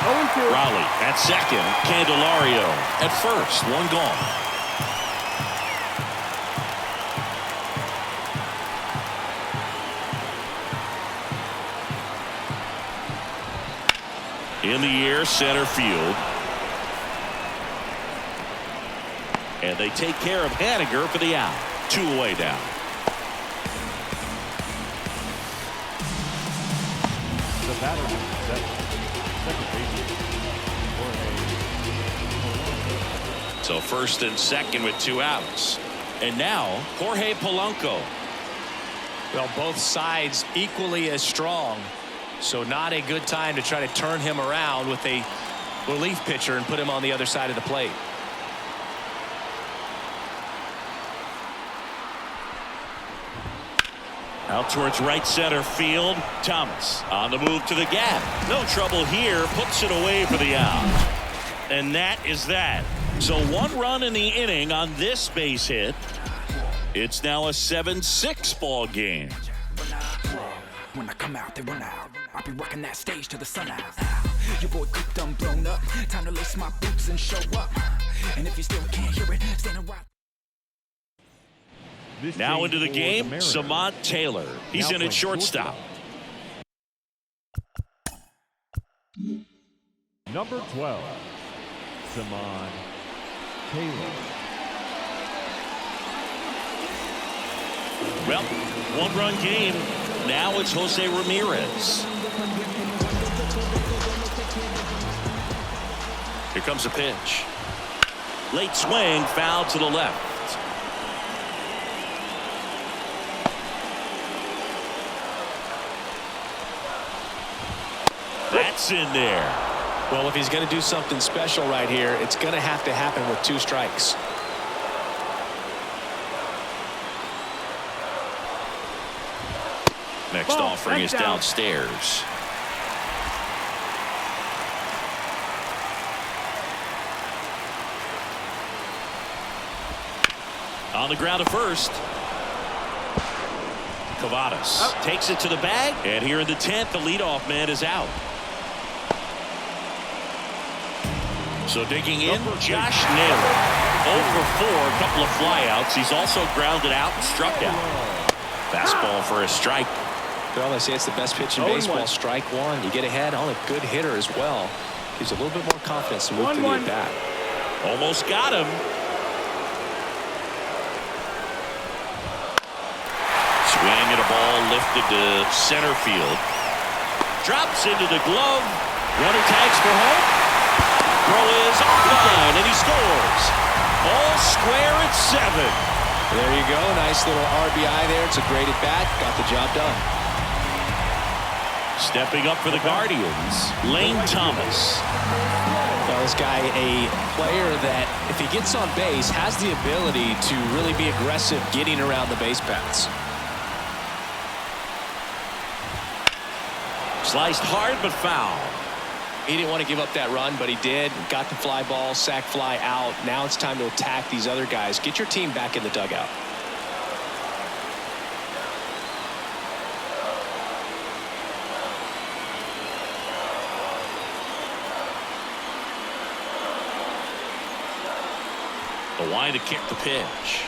0-2. Raleigh at second. Candelario at first. 1 gone. In the air, center field. And they take care of Haniger for the out. 2 away now. The batter is second base. So first and second with 2 outs. And now Jorge Polanco. Well, both sides equally as strong. So not a good time to try to turn him around with a relief pitcher and put him on the other side of the plate. Out towards right center field. Thomas on the move to the gap. No trouble here. Puts it away for the out. And that is that. So 1 run in the inning on this base hit. It's now a 7-6 ball game. When I come out, they run out. I'll be rocking that stage till the sun out. Your boy cooked, I'm blown up. Time to lace my boots and show up. And if you still can't hear it, stand right. Now into the game, Samad Taylor. He's in at shortstop. Number 12, Samad Taylor. Well, 1-run game. Now it's Jose Ramirez. Here comes a pitch. Late swing, foul to the left. That's in there. Well, if he's going to do something special right here, it's going to have to happen with 2 strikes. Next offering is downstairs. On the ground at first. Kavadas takes it to the bag. And here in the 10th, the leadoff man is out. So digging in, Josh Naylor. 0 for 4, a couple of flyouts. He's also grounded out and struck out. Fastball for a strike. Well, they say it's the best pitch in baseball. Strike one. You get ahead on a good hitter as well. Gives a little bit more confidence to move through the at-bat. Almost got him. Swing and a ball lifted to center field. Drops into the glove. Runner tags for home. Throw is offline, and he scores. All square at 7. There you go. Nice little RBI there. It's a great at-bat. Got the job done. Stepping up for the Guardians, Lane Thomas. Well, this guy, a player that, if he gets on base, has the ability to really be aggressive getting around the base paths. Sliced hard but foul. He didn't want to give up that run, but he did. Got the fly ball, sac fly out. Now it's time to attack these other guys. Get your team back in the dugout. The line to kick the pitch.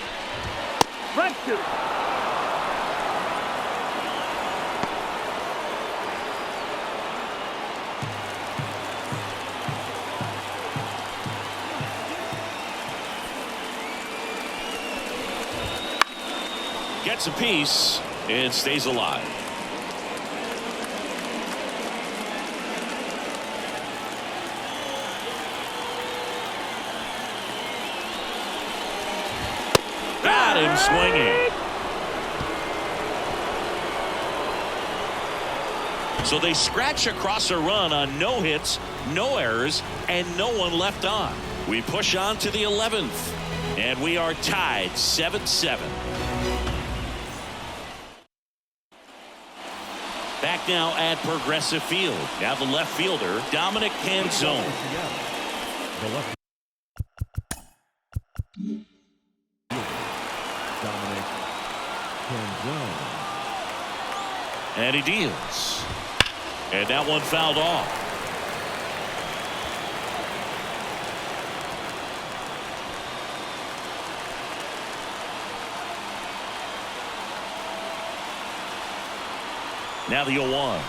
Gets a piece and stays alive. Got him swinging. So they scratch across a run on no hits, no errors, and no one left on. We push on to the 11th, and we are tied 7-7. Back now at Progressive Field. Now the left fielder, Dominic Canzone. The left. Dominic Canzone. And he deals. And that one fouled off. Now the 0-1.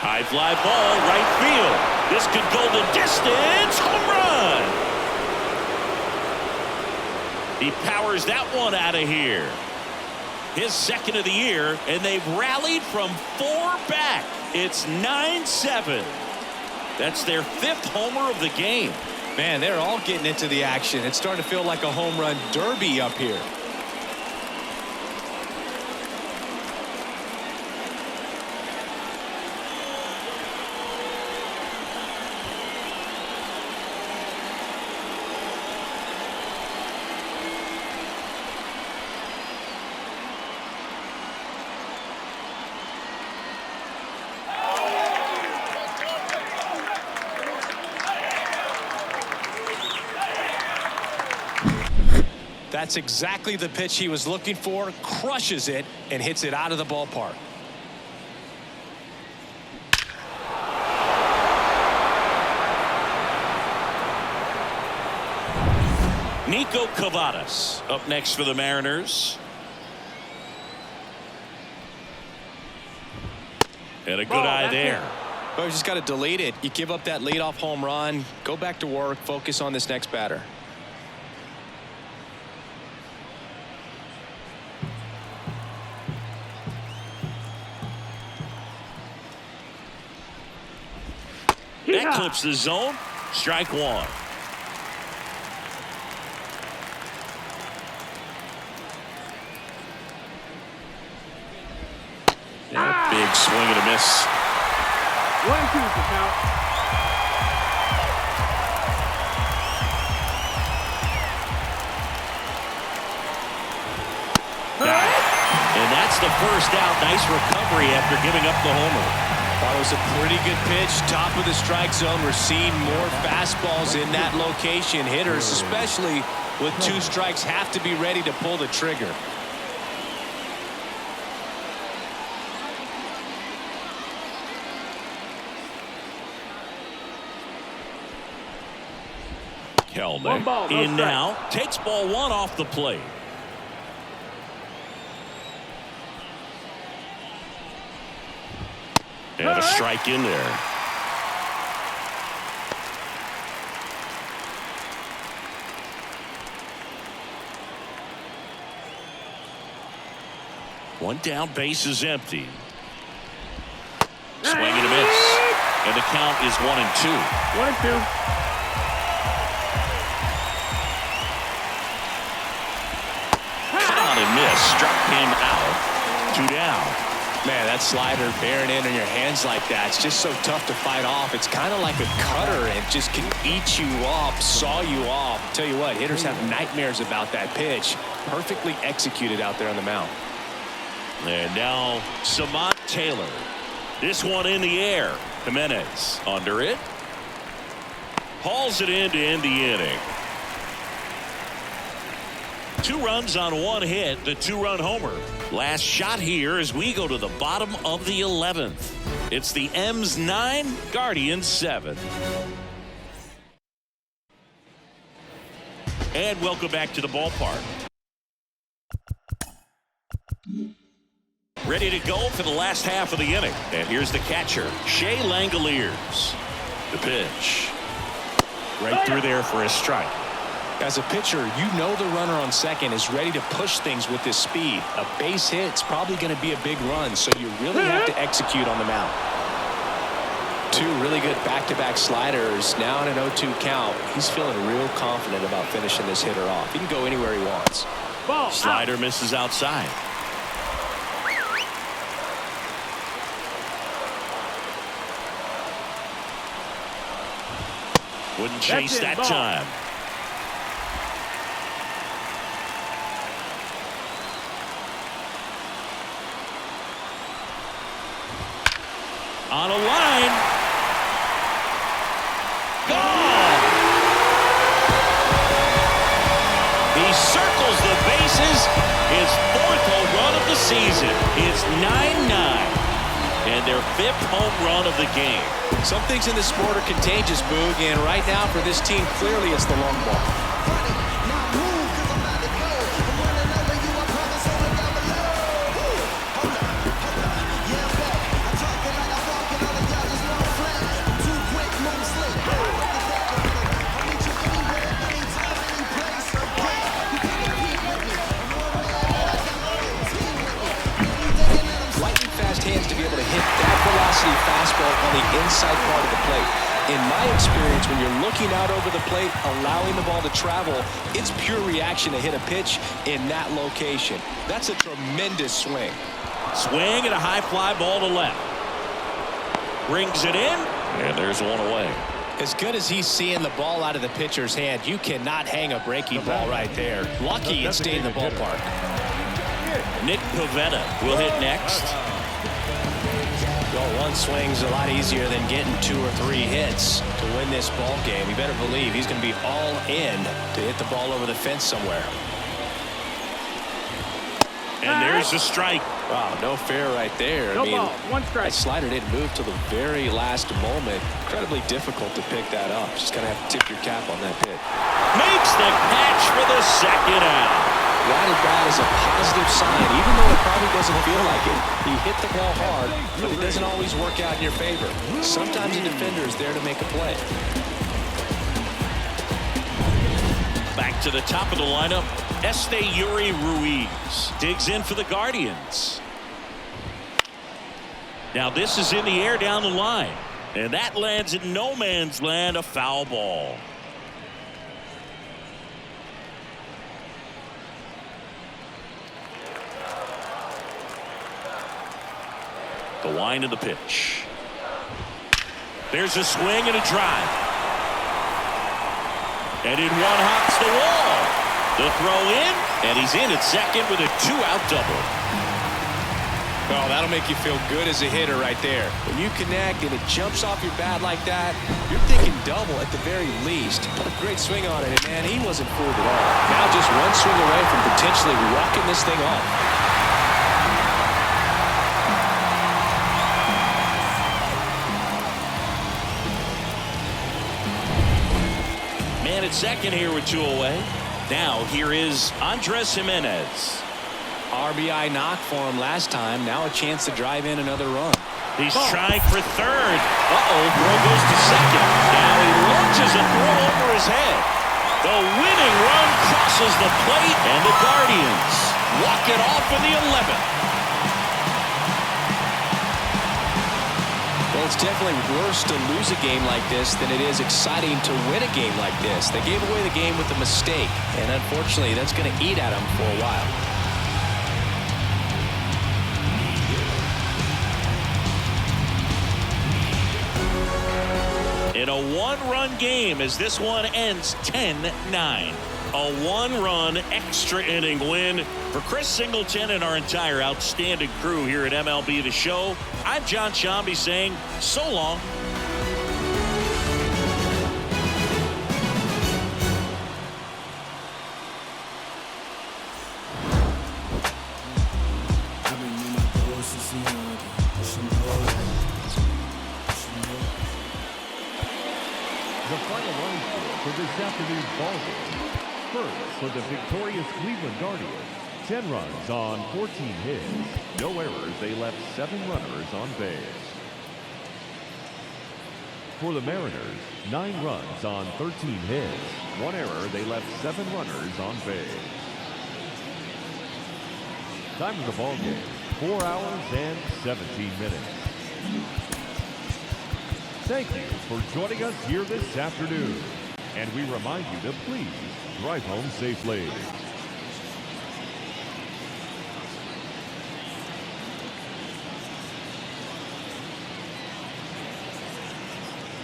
High fly ball, right field. This could go the distance. Home run. He powers that one out of here. His second of the year, and they've rallied from 4 back. It's 9-7. That's their 5th homer of the game. Man, they're all getting into the action. It's starting to feel like a home run derby up here. That's exactly the pitch he was looking for. Crushes it and hits it out of the ballpark. Nico Kavadas up next for the Mariners. And a good eye there. Well, you just got to delete it. You give up that leadoff home run. Go back to work. Focus on this next batter. That clips the zone. Strike one. Big swing and a miss. 1-2 for count. And that's the first out. Nice recovery after giving up the homer. That was a pretty good pitch. Top of the strike zone. We're seeing more fastballs in that location. Hitters, especially with 2 strikes, have to be ready to pull the trigger. Kelnick in now. Takes ball 1 off the plate. And a strike in there. One down, base is empty. Swing and a miss. And the count is 1-2. 1-2. Caught and missed. Struck him out. 2 down. Man, that slider bearing in on your hands like that, it's just so tough to fight off. It's kind of like a cutter and just can eat you up, saw you off. Tell you what, hitters have nightmares about that pitch. Perfectly executed out there on the mound. And now Samant Taylor. This one in the air. Jimenez under it. Hauls it in to end the inning. 2 runs on 1 hit, the 2-run homer. Last shot here as we go to the bottom of the 11th. It's the M's 9, Guardians 7. And welcome back to the ballpark. Ready to go for the last half of the inning. And here's the catcher, Shea Langoliers. The pitch. Right through there for a strike. As a pitcher, you know the runner on second is ready to push things with his speed. A base hit's probably going to be a big run, so you really have to execute on the mound. 2 really good back-to-back sliders. Now in an 0-2 count. He's feeling real confident about finishing this hitter off. He can go anywhere he wants. Slider misses outside. Wouldn't chase that time. On a line. Gone. He circles the bases. His 4th home run of the season. It's 9-9. And their 5th home run of the game. Some things in the sport are contagious, Boog, and right now for this team, clearly it's the long ball. Hands to be able to hit that velocity fastball on the inside part of the plate. In my experience, when you're looking out over the plate, allowing the ball to travel, it's pure reaction to hit a pitch in that location. That's a tremendous swing. Swing and a high fly ball to left. Brings it in, and there's one away. As good as he's seeing the ball out of the pitcher's hand, you cannot hang a breaking ball right there. Lucky it stayed in the ballpark. Nick Pivetta will hit next. Well, 1 swing's a lot easier than getting 2 or 3 hits to win this ball game. You better believe he's going to be all in to hit the ball over the fence somewhere. And there's a strike. Wow, no fair right there. No ball, 1 strike. That slider didn't move till the very last moment. Incredibly difficult to pick that up. Just going to have to tip your cap on that pitch. Makes the catch for the 2nd out. Batted that is a positive sign, even though it probably doesn't feel like it. He hit the ball hard, but it doesn't always work out in your favor. Sometimes a defender is there to make a play. Back to the top of the lineup, Esteury Ruiz digs in for the Guardians. Now this is in the air down the line, and that lands in no man's land, a foul ball. The line of the pitch. There's a swing and a drive. And in one hops the wall. The throw in, and he's in at second with a 2-out double. Oh, that'll make you feel good as a hitter right there. When you connect and it jumps off your bat like that, you're thinking double at the very least. What a great swing on it, and man, he wasn't fooled at all. Now just one swing away from potentially walking this thing off. Man at second here with 2 away. Now here is Andres Gimenez. RBI knock for him last time. Now a chance to drive in another run. He's trying for third. Throw goes to second. Now he launches a throw over his head. The winning run crosses the plate, and the Guardians walk it off in the 11th. Well, it's definitely worse to lose a game like this than it is exciting to win a game like this. They gave away the game with a mistake, and unfortunately, that's going to eat at them for a while. In a 1-run game as this one ends 10-9. A 1-run extra inning win for Chris Singleton and our entire outstanding crew here at MLB The Show. I'm John Sciambi saying so long. The final run for this afternoon's ball game. First, for the victorious Cleveland Guardians, 10 runs on 14 hits. No errors, they left 7 runners on base. For the Mariners, 9 runs on 13 hits. 1 error, they left 7 runners on base. Time of the ball game, 4 hours and 17 minutes. Thank you for joining us here this afternoon. And we remind you to please drive home safely.